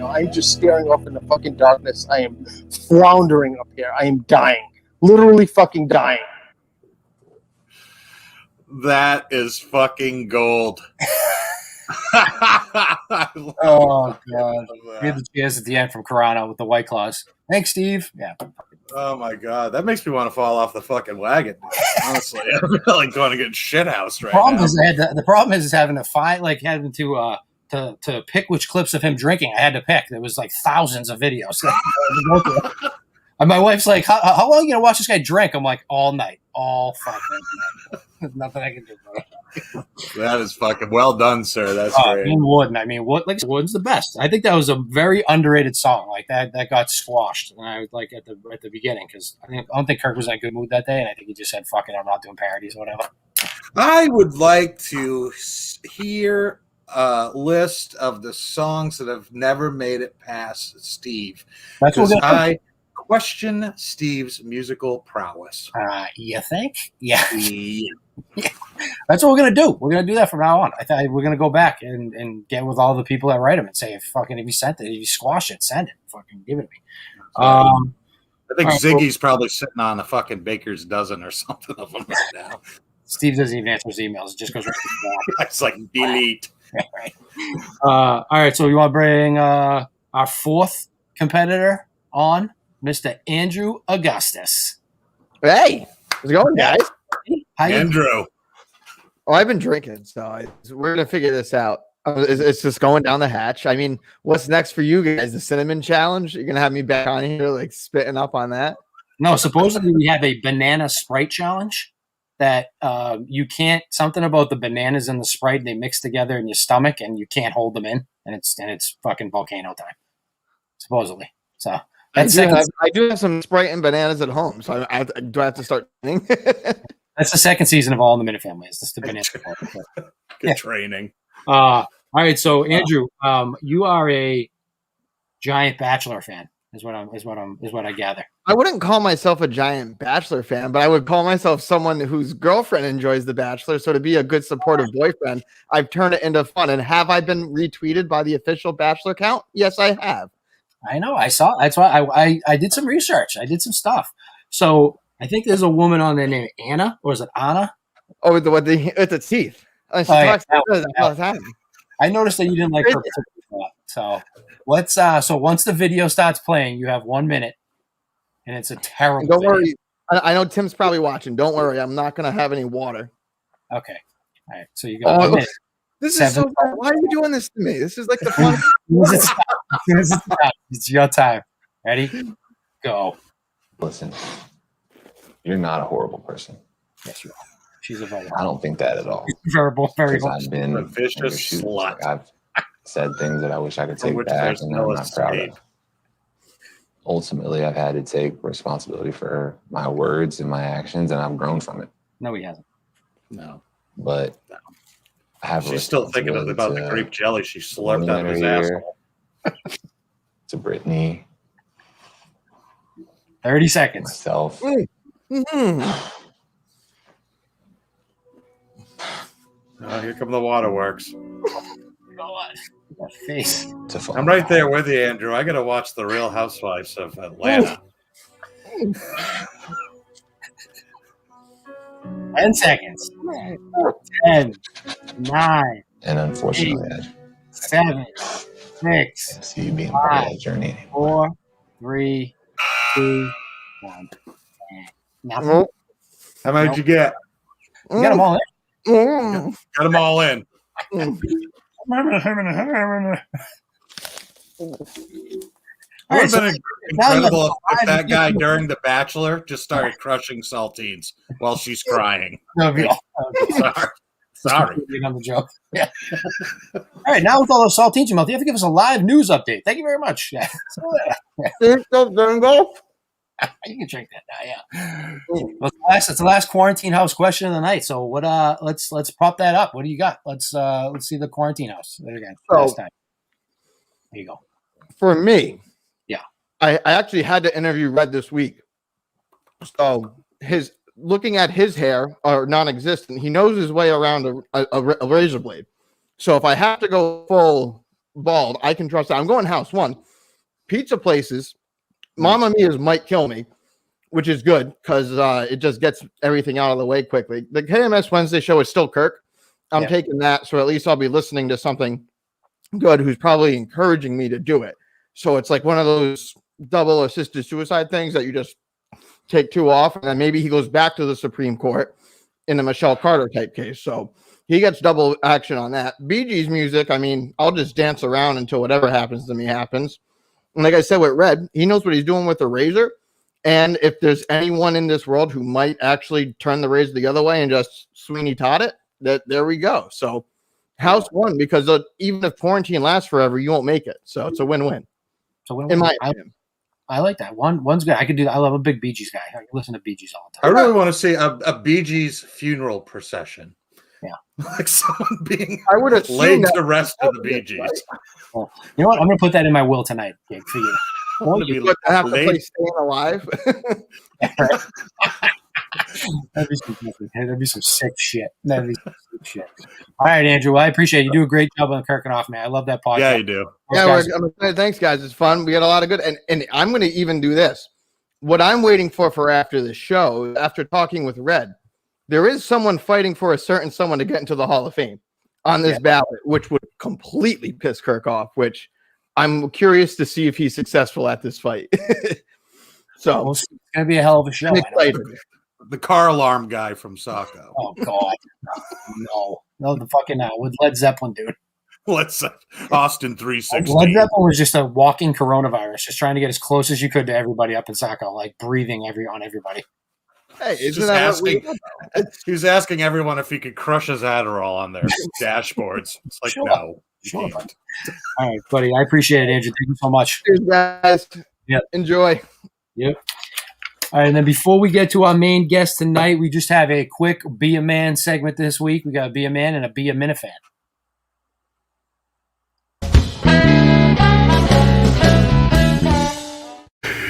I'm just staring off in the fucking darkness. I am floundering up here. I am dying. Literally fucking dying. That is fucking gold. Oh god, we had the cheers at the end from Carano with the White Claws. Thanks, Steve. Yeah. Oh my god, that makes me want to fall off the fucking wagon. Honestly, I'm really going to get shithoused right now. The problem is having to find, like, having to pick which clips of him drinking. I had to pick. There was like thousands of videos. And my wife's like, "How long are you gonna watch this guy drink?" I'm like, "All night, all fucking night." There's nothing I can do, bro. That is fucking well done, sir. That's great. Warden. I mean, Warden's the best. I think that was a very underrated song. Like that got squashed. And I was like at the beginning because I don't think Kirk was in a good mood that day, and I think he just said, "Fuck it, I'm not doing parodies or whatever." I would like to hear a list of the songs that have never made it past Steve. That's what because I question Steve's musical prowess. You think? Yeah. That's what we're gonna do. We're gonna do that from now on. We're gonna go back and get with all the people that write them and say, if you sent it, if you squash it, send it. Fucking give it to me. I think Ziggy's probably sitting on a fucking baker's dozen or something of them right now. Steve doesn't even answer his emails. It just goes right to the It's like delete. right. All right. So you want to bring our fourth competitor on, Mr. Andrew Augustus. Hey, how's it going, guys? Andrew. Oh, I've been drinking, so we're gonna figure this out. It's just going down the hatch. I mean, what's next for you guys? The cinnamon challenge? You're gonna have me back on here, like spitting up on that? No, supposedly we have a banana Sprite challenge that you can't. Something about the bananas and the Sprite, they mix together in your stomach, and you can't hold them in, and it's fucking volcano time, supposedly. So. I do have some Sprite and bananas at home, so do I have to start training? That's the second season of All in the Minifamil. It's just the banana. Good training. All right, so Andrew, you are a giant Bachelor fan, is what I gather. I wouldn't call myself a giant Bachelor fan, but I would call myself someone whose girlfriend enjoys The Bachelor. So to be a good supportive boyfriend, I've turned it into fun. And have I been retweeted by the official Bachelor account? Yes, I have. I know. I saw. That's why I did some research. I did some stuff. So I think there's a woman on there named Anna, or is it Anna? Oh, with the teeth. She talks all the time. I noticed that you didn't like her. So let's. So once the video starts playing, you have 1 minute, and it's a terrible. Don't worry. I know Tim's probably watching. Don't worry. I'm not gonna have any water. Okay. All right. So you got 1 minute. This is so fun. Why are you doing this to me? This is like the fun. It's your time. Ready? Go. Listen, you're not a horrible person. Yes, you are. She's a very. I don't think that at all. Verbal, very. I've been a vicious slut. I've said things that I wish I could take back, and I'm not proud of. Ultimately, I've had to take responsibility for my words and my actions, and I've grown from it. No, he hasn't. No, but. She's still thinking about the grape jelly she slurped out of his asshole. To Brittany. 30 seconds. Myself. Oh, here come the waterworks. God. Face. I'm right there with you, Andrew. I got to watch The Real Housewives of Atlanta. 10 seconds. 10, 9. And unfortunately, 7, 6. See you being part of that journey. 4, 3, 2, 1. Nothing. How many did you get? You got them all in. Got them all in. It would have been incredible if that guy during The Bachelor just started crushing saltines while she's crying. Sorry. On the joke. Yeah. All right, now with all those saltines, you have to give us a live news update. Thank you very much. Yeah. You can drink that now. Yeah. Well, it's the last quarantine house question of the night. So what? Let's prop that up. What do you got? Let's see the quarantine house again. Last time. There you go. For me, yeah, I actually had to interview Red this week. So looking at his hair are non-existent. He knows his way around a razor blade. So if I have to go full bald, I can trust that. I'm going house one. Pizza places, Mamma Mia's might kill me. which is good because it just gets everything out of the way quickly. The KMS Wednesday show is still Kirk. I'm taking that, so at least I'll be listening to something good who's probably encouraging me to do it. So it's like one of those double assisted suicide things that you just take 2 off, and then maybe he goes back to the Supreme Court in the Michelle Carter type case. So he gets double action on that. Bee Gees music, I mean, I'll just dance around until whatever happens to me happens. And like I said with Red, he knows what he's doing with the razor. And if there's anyone in this world who might actually turn the razor the other way and just Sweeney Todd it, there we go. So house one, because even if quarantine lasts forever, you won't make it. So it's a win-win. So in my opinion. I like that. One's good. I could do that. I love a big Bee Gees guy. I can listen to Bee Gees all the I time. really want to see a Bee Gees funeral procession. Yeah. Like someone being I would have laid to rest of the Bee Gees. Well, you know what? I'm going to put that in my will tonight, Gig, for you. You have to play Staying Alive. That'd be some sick shit. That'd be some sick shit. All right, Andrew. Well, I appreciate it. You do a great job on Kirking Off, man. I love that podcast. Yeah, you do. Thanks, guys. It's fun. We got a lot of good. And I'm going to even do this. What I'm waiting for after the show, after talking with Red, there is someone fighting for a certain someone to get into the Hall of Fame on this ballot, which would completely piss Kirk off, which I'm curious to see if he's successful at this fight. So it's going to be a hell of a show. The car alarm guy from Sacco. Oh, God. No, the fucking with Led Zeppelin, dude. Let's Austin 316. Led Zeppelin was just a walking coronavirus, just trying to get as close as you could to everybody up in Sacco, like breathing on everybody. Hey, isn't that what he was asking everyone if he could crush his Adderall on their dashboards. It's like, no. Sure. All right, buddy. I appreciate it, Andrew. Thank you so much. Cheers, guys. Yep. Enjoy. Yep. All right, and then before we get to our main guest tonight, we just have a quick Be a Man segment this week. We got a Be a Man and a Be a Minifan.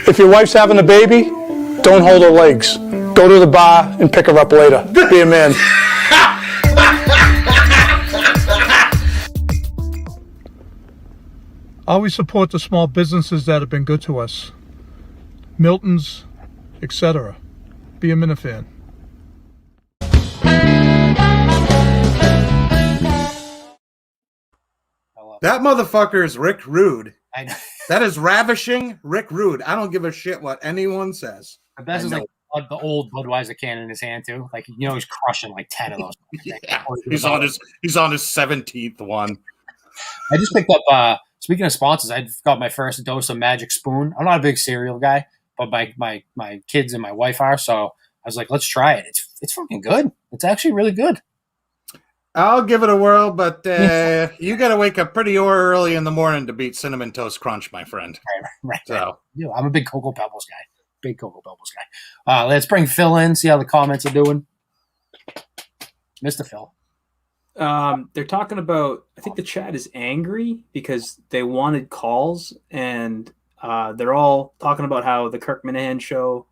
If your wife's having a baby, don't hold her legs. Go to the bar and pick her up later. Be a man. Always support the small businesses that have been good to us. Milton's, etc. Be a Minifan. That motherfucker is Rick Rude. I know. That is ravishing Rick Rude. I don't give a shit what anyone says. The best is like the old Budweiser can in his hand too. Like he's crushing like 10 of those. Yeah. He's on his 17th one. I just picked up. Speaking of sponsors, I got my first dose of Magic Spoon. I'm not a big cereal guy, but my kids and my wife are. So I was like, let's try it. It's fucking good. It's actually really good. I'll give it a whirl, but you got to wake up pretty early in the morning to beat Cinnamon Toast Crunch, my friend. Right. So Yeah, I'm a big Cocoa Pebbles guy. Let's bring Phil in, see how the comments are doing. Mr. Phil. They're talking about, I think the chat is angry because they wanted calls, and they're all talking about how the Kirk Minahan show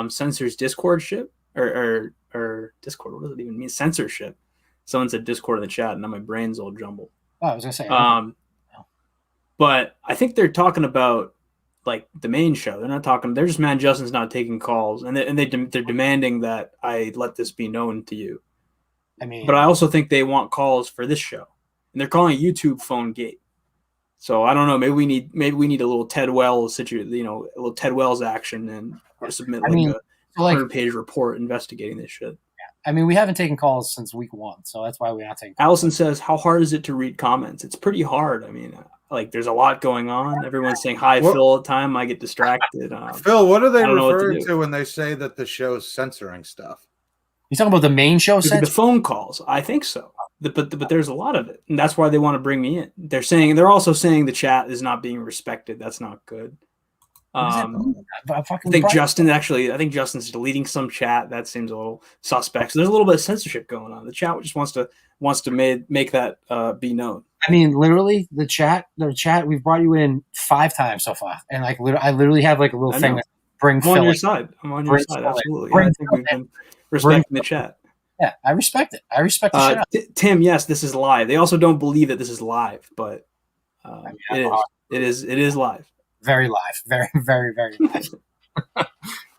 censors Discord ship or Discord. What does it even mean? Censorship. Someone said Discord in the chat, and now my brain's all jumbled. Oh, I was gonna say. But I think they're talking about like the main show. They're not talking. They're just mad Justin's not taking calls, and they're demanding that I let this be known to you. I mean, but I also think they want calls for this show, and they're calling it YouTube phone gate. So I don't know. Maybe we need a little Ted Wells situation. A little Ted Wells action, and submit a 100-page report investigating this shit. I mean, we haven't taken calls since week 1, so that's why we're not taking calls. Allison says, how hard is it to read comments? It's pretty hard. I mean, there's a lot going on. Everyone's saying hi, Phil, all the time. I get distracted. Phil, what are they referring to when they say that the show's censoring stuff? You talking about the main show? The phone calls. I think so. But there's a lot of it. And that's why they want to bring me in. They're also saying the chat is not being respected. That's not good. I think Justin's deleting some chat. That seems a little suspect. So there's a little bit of censorship going on. The chat just wants to make that be known. I mean, literally, the chat. We've brought you in 5 times so far, and I literally have like a little thing that bring. I'm on your side. Absolutely. I think we've been respecting the chat. Yeah, I respect it. I respect the chat. Tim, yes, this is live. They also don't believe that this is live, but it is live. Very live. Very, very, very live.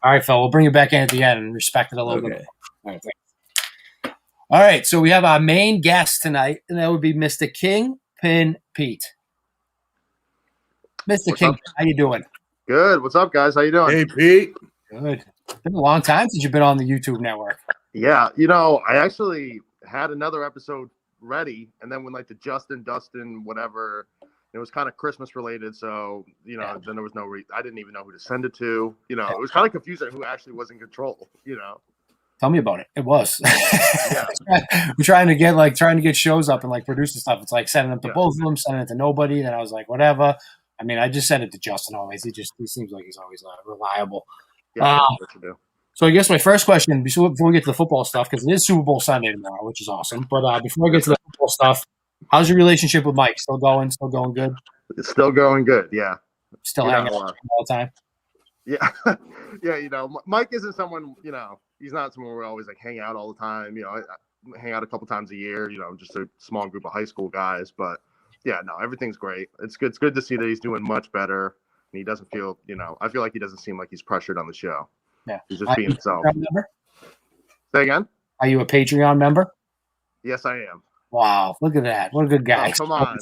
All right, Phil. We'll bring you back in at the end and respect it a little bit. All right, thanks. All right, so we have our main guest tonight, and that would be Mr. Kingpin Pete. Mr. What's King, up? how you doing? Good. What's up, guys? How you doing? Hey, Pete. Good. It's been a long time since you've been on the YouTube network. Yeah, I actually had another episode ready, and then when like the Dustin, whatever, it was kind of Christmas related, so then there was I didn't even know who to send it to. It was kind of confusing who actually was in control. Tell me about it. It was. We're trying to get shows up and like produce the stuff. It's like sending them to both of them, sending it to nobody. Then I was like, whatever. I mean, I just sent it to Justin always. He seems like he's always reliable. Yeah, that's what you do. So I guess my first question, before we get to the football stuff, because it is Super Bowl Sunday tomorrow, which is awesome. But before I get to the football stuff, how's your relationship with Mike? Still going good? It's still going good. Yeah. Still hanging out all the time. Yeah, yeah. Mike isn't someone. He's not someone we're always like hang out all the time. I hang out a couple times a year. Just a small group of high school guys. But yeah, no, everything's great. It's good. It's good to see that he's doing much better, and he doesn't feel. I feel like he doesn't seem like he's pressured on the show. Yeah, he's just being himself. Say again. Are you a Patreon member? Yes, I am. Wow, look at that! What a good guy. Oh, come on.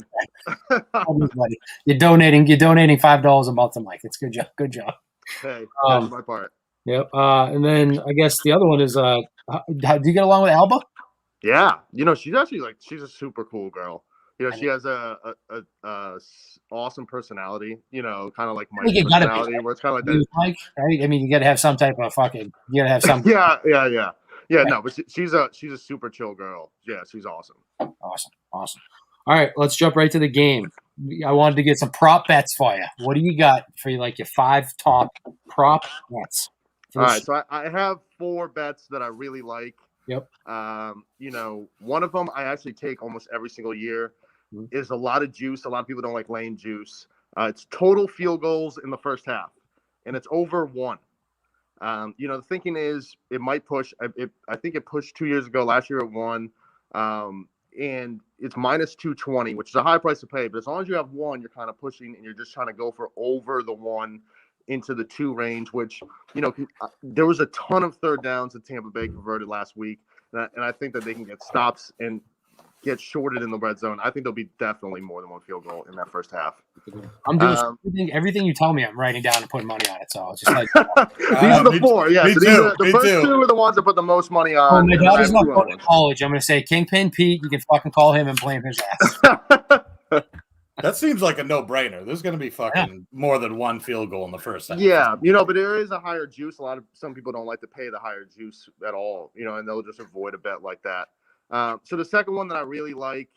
You're donating $5 a month to Mike. It's good job. Good job. Hey, that's my part. Yep. And then I guess the other one is, how, do you get along with Alba? Yeah. She's actually she's a super cool girl. She has a awesome personality. Kind of like Mike's personality, where it's kind of like that. Mike, right? I mean, you got to have some type of fucking. You got to have some. Yeah. No, but she's a super chill girl. Yeah, she's awesome. Awesome. All right, let's jump right to the game. I wanted to get some prop bets for you. What do you got for your 5 top prop bets? All right, so I have 4 bets that I really like. Yep. One of them I actually take almost every single year. Is a lot of juice. A lot of people don't like laying juice. It's total field goals in the first half, and it's over 1. The thinking is it might push. I think it pushed 2 years ago. Last year it won. And it's minus 220, which is a high price to pay. But as long as you have 1, you're kind of pushing, and you're just trying to go for over the 1 into the 2 range, which, there was a ton of third downs that Tampa Bay converted last week. And I think that they can get stops and get shorted in the red zone. I think there'll be definitely more than 1 field goal in that first half. I'm doing everything you tell me. I'm writing down and putting money on it. So it's just like these are the 4. Yeah, me so too. the first 2 are the ones that put the most money on. My daughter's not going to college. I'm going to say Kingpin Pete. You can fucking call him and blame his ass. That seems like a no-brainer. There's going to be fucking more than 1 field goal in the first half. Yeah, but there is a higher juice. Some people don't like to pay the higher juice at all, and they'll just avoid a bet like that. So the second one that I really like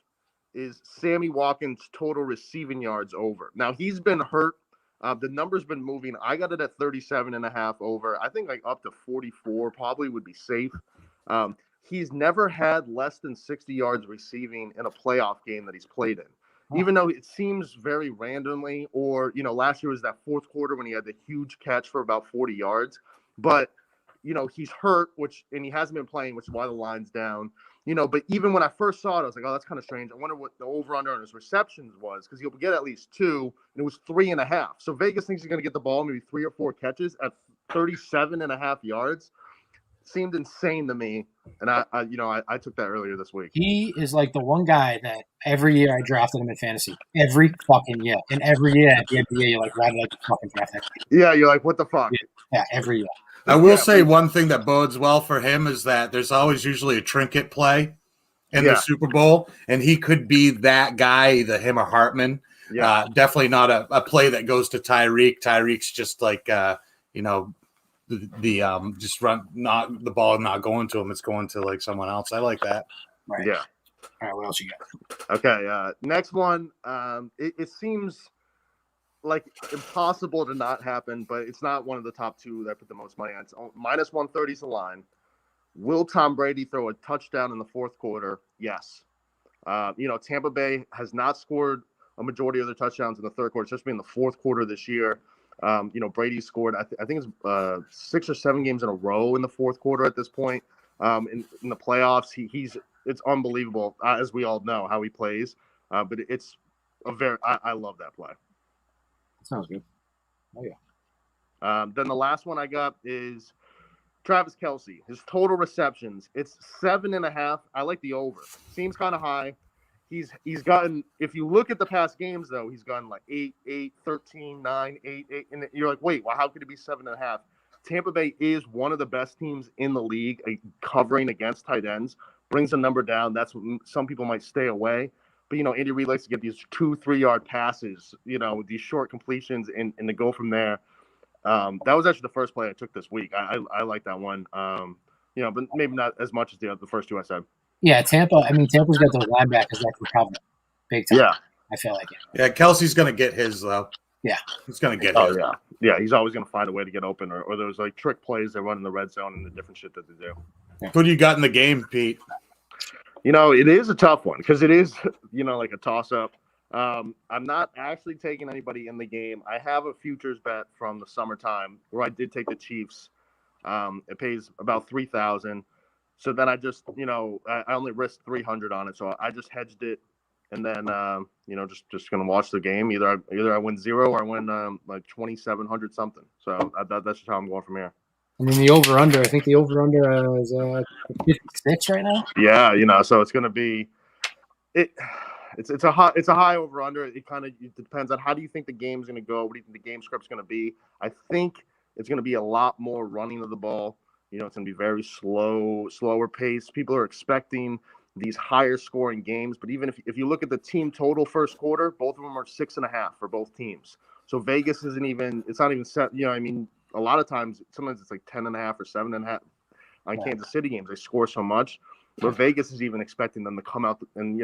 is Sammy Watkins' total receiving yards over. Now, he's been hurt. The number's been moving. I got it at 37.5 over. I think up to 44 probably would be safe. He's never had less than 60 yards receiving in a playoff game that he's played in. Even though it seems very randomly, or, last year was that fourth quarter when he had the huge catch for about 40 yards. But, he's hurt, and he hasn't been playing, which is why the line's down. But even when I first saw it, I was like, oh, that's kind of strange. I wonder what the over-under on his receptions was, because he'll get at least 2, and it was 3.5. So Vegas thinks he's going to get the ball maybe 3 or 4 catches at 37.5 yards. Seemed insane to me, and I took that earlier this week. He is like the one guy that every year I drafted him in fantasy. Every fucking year. And every year at the NBA, you're like, why did I fucking draft that? Yeah, you're like, what the fuck? Yeah, every year. I will say one thing that bodes well for him is that there's always usually a trinket play in the Super Bowl, and he could be that guy, either him or Hartman. Yeah. Definitely not a play that goes to Tyreek. Tyreek's just like, just run, not the ball not going to him, it's going to like someone else. I like that. Right. Yeah. All right, what else you got? Okay, next one. It seems like impossible to not happen, but it's not one of the top 2 that I put the most money on. It's minus 130 is the line. Will Tom Brady throw a touchdown in the fourth quarter? Yes. Tampa Bay has not scored a majority of their touchdowns in the third quarter, especially in the fourth quarter this year. Brady scored, I think it's 6 or 7 games in a row in the fourth quarter at this point. In the playoffs, it's unbelievable, as we all know, how he plays. But it's I love that play. Sounds good. Oh, yeah. Then the last one I got is Travis Kelce. His total receptions, it's 7.5. I like the over. Seems kind of high. He's gotten, if you look at the past games, though, he's gotten like 8, 8, 13, 9, 8, 8. And you're like, wait, well, how could it be 7.5? Tampa Bay is one of the best teams in the league covering against tight ends. Brings the number down. That's what some people might stay away. But, Andy Reid likes to get these 2-3 yard passes, these short completions and to go from there. That was actually the first play I took this week. I like that one. But maybe not as much as the first two I said. Yeah, Tampa. I mean, Tampa's got those linebackers that can cover big time. Yeah, I feel like it. Yeah, Kelsey's going to get his, though. Yeah. He's going to get Oh, his. yeah. Yeah, he's always going to find a way to get open, or those like trick plays they run in the red zone and the different shit that they do. Who do you got in the game, Pete? It is a tough one because it is, like a toss-up. I'm not actually taking anybody in the game. I have a futures bet from the summertime where I did take the Chiefs. It pays about $3,000. So then I just, I only risked $300 on it. So I just hedged it. And then, just going to watch the game. Either I win 0 or I win like 2,700 something. So that's just how I'm going from here. I mean, the over-under, I think the over-under is 56 right now. Yeah, so it's going to be it's a high over-under. It kind of depends on how do you think the game's going to go. What do you think the game script's going to be? I think it's going to be a lot more running of the ball. It's going to be very slower pace. People are expecting these higher scoring games, but even if you look at the team total first quarter, both of them are 6.5 for both teams. So Vegas it's not even set. A lot of times, sometimes it's like 10.5 or 7.5 on Kansas City games. They score so much, but Vegas is even expecting them to come out and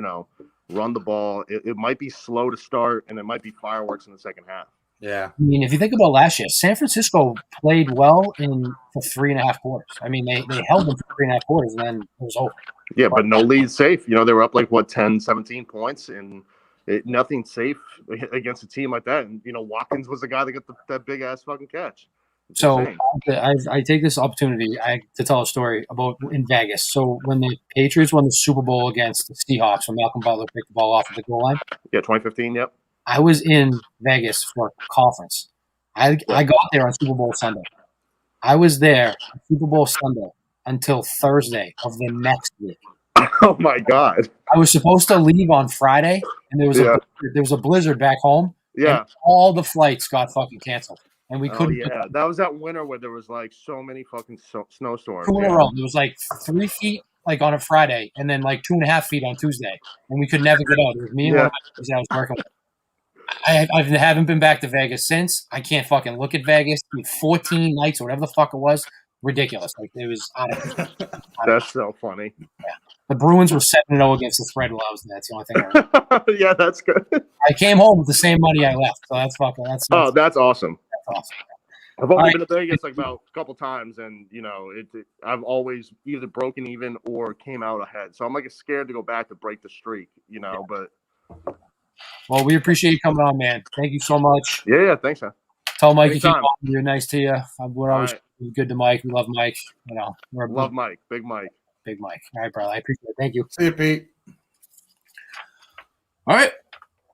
run the ball. It might be slow to start, and it might be fireworks in the second half. Yeah. I mean, if you think about last year, San Francisco played well for 3.5 quarters. I mean, they held them for 3.5 quarters, and then it was over. Yeah, but no lead safe. They were up like 10, 17 points, and nothing safe against a team like that. And Watkins was the guy that got that big ass fucking catch. It's So insane. I take this opportunity to tell a story about in Vegas. So when the Patriots won the Super Bowl against the Seahawks, when Malcolm Butler picked the ball off of the goal line. Yeah, 2015. Yep. I was in Vegas for a conference. I got there on Super Bowl Sunday. I was there on Super Bowl Sunday until Thursday of the next week. Oh my God! I was supposed to leave on Friday, and there was a blizzard back home. Yeah, and all the flights got fucking canceled, and we couldn't. Yeah, that was that winter where there was like so many fucking snowstorms. 2 in a row. There was like 3 feet like on a Friday, and then like 2.5 feet on Tuesday, and we could never get out. It was me and one of my friends I was working with. I haven't been back to Vegas since. I can't fucking look at Vegas. 14 nights or whatever the fuck it was. Ridiculous. Like it was out of control. That's so funny. Yeah. The Bruins were 7-0 against the spread while I was there. That's the only thing I remember. Yeah, that's good. I came home with the same money I left. So that's fucking that's awesome. That's awesome. I've only been to Vegas like about a couple times, and I've always either broken even or came out ahead. So I'm like scared to go back to break the streak, but well, we appreciate you coming on, man. Thank you so much. Yeah, thanks, man. Tell Mike Anytime. you keep on. You're nice to you. We're always good to Mike. We love Mike. Love Mike. Big Mike. Big Mike. All right, brother. I appreciate it. Thank you. See you, Pete. All right.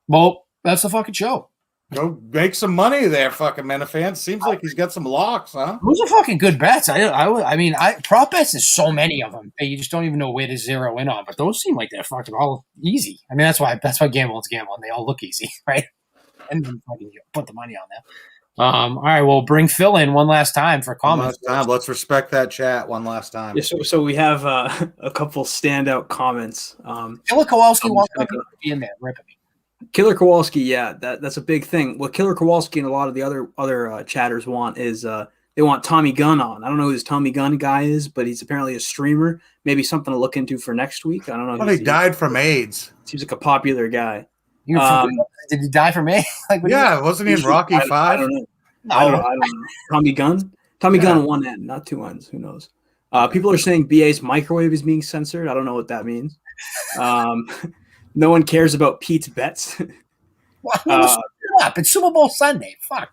Well, that's the fucking show. Go make some money there, fucking Minifan. Seems like he's got some locks, huh? Those are fucking good bets. I mean, prop bets. There's so many of them that you just don't even know where to zero in on. But those seem like they're fucking all easy. I mean, that's why gambling's gambling. They all look easy, right? And then fucking put the money on that. All right, well, bring Phil in one last time for comments. Let's respect that chat one last time. Yeah, so we have a couple standout comments. Killer Kowalski wants to be in there, ripping me. Killer Kowalski, yeah, that's a big thing. What Killer Kowalski and a lot of the other chatters want is they want Tommy Gunn on. I don't know who this Tommy Gunn guy is, but he's apparently a streamer. Maybe something to look into for next week. I don't know. Well, he died from AIDS. Seems like a popular guy. Did he die from AIDS? Wasn't he in Rocky V? I don't know. I don't know. Tommy Gunn? Tommy Gunn on one end, not two ends. Who knows? People are saying BA's microwave is being censored. I don't know what that means. No one cares about Pete's bets. Shut up. It's Super Bowl Sunday. Fuck.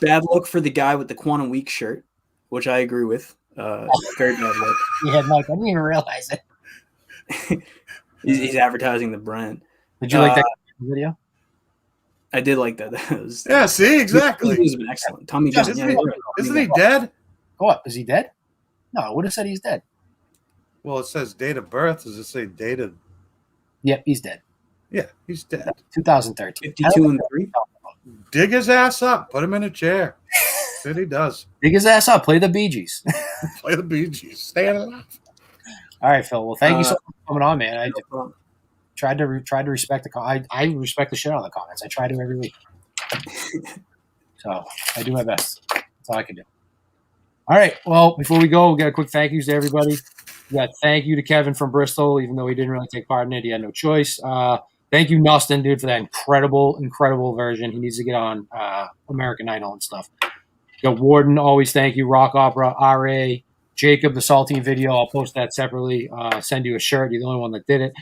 Bad look for the guy with the Quantum Week shirt, which I agree with. Very bad look. Yeah, Mike, I didn't even realize it. He's advertising the brand. Did you like that video? I did like that. That was, Yeah, see, exactly. He's been excellent. Tommy John. Isn't he dead? What? Is he dead? No, I would have said he's dead. Well, it says date of birth. Does it say date of? Yep, he's dead. Yeah, he's dead. 2013. 52 and 3. Dig his ass up. Put him in a chair. Shit, he does. Dig his ass up. Play the Bee Gees. Play the Bee Gees. Stay alive. All right, Phil. Well, thank you so much for coming on, man. I tried to respect the I respect the shit out of the comments. I try to every week. So I do my best. That's all I can do. All right. Well, before we go, we got a quick thank yous to everybody. We got thank you to Kevin from Bristol, even though he didn't really take part in it. He had no choice. Thank you, Nustin, dude, for that incredible version. He needs to get on American Idol and stuff. We got Warden, always thank you. Rock Opera, RA, Jacob, the Saltine video. I'll post that separately. Send you a shirt. You're the only one that did it.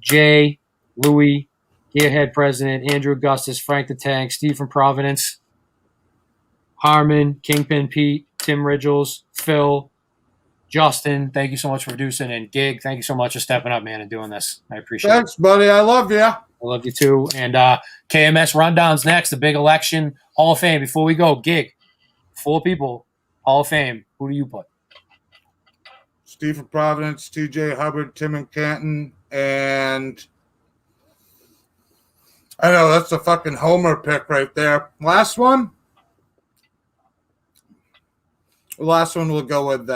Jay, Louie, Gearhead President, Andrew Augustus, Frank the Tank, Steve from Providence, Harmon, Kingpin Pete, Tim Ridgels, Phil, Justin, thank you so much for producing, and Gig, thank you so much for stepping up, man, and doing this. I appreciate it. Thanks, buddy. I love you. I love you too. And KMS Rundown's next, the big election, Hall of Fame. Before we go, Gig, 4 people, Hall of Fame. Who do you put? Steve from Providence, TJ Hubbard, Tim and Canton, and I know that's a fucking homer pick right there. Last one? The last one we'll go with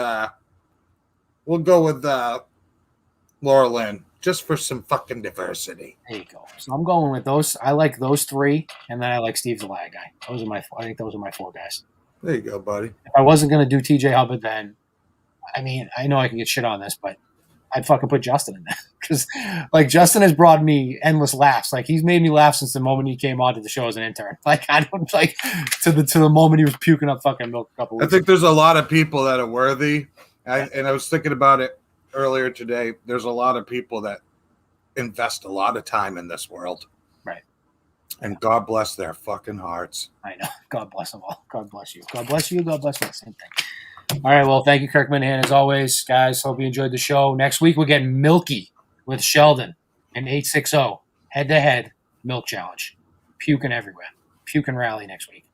Laura Lynn, just for some fucking diversity. There you go. So I'm going with those. I like those 3, and then I like Steve the Lag Guy. I think those are my 4 guys. There you go, buddy. If I wasn't going to do TJ Hubbard, then I mean, I know I can get shit on this, but I'd fucking put Justin in there because, like, Justin has brought me endless laughs. Like, he's made me laugh since the moment he came onto the show as an intern. Like, I don't like to the moment he was puking up fucking milk a couple weeks. I think there's a lot of people that are worthy, and I was thinking about it earlier today. There's a lot of people that invest a lot of time in this world, right? And God bless their fucking hearts. I know. God bless them all. God bless you. God bless you. God bless me. Same thing. All right, well, thank you, Kirk Minahan, as always. Guys, hope you enjoyed the show. Next week, we're getting Milky with Sheldon and 860 head-to-head milk challenge. Puking everywhere. Puking rally next week.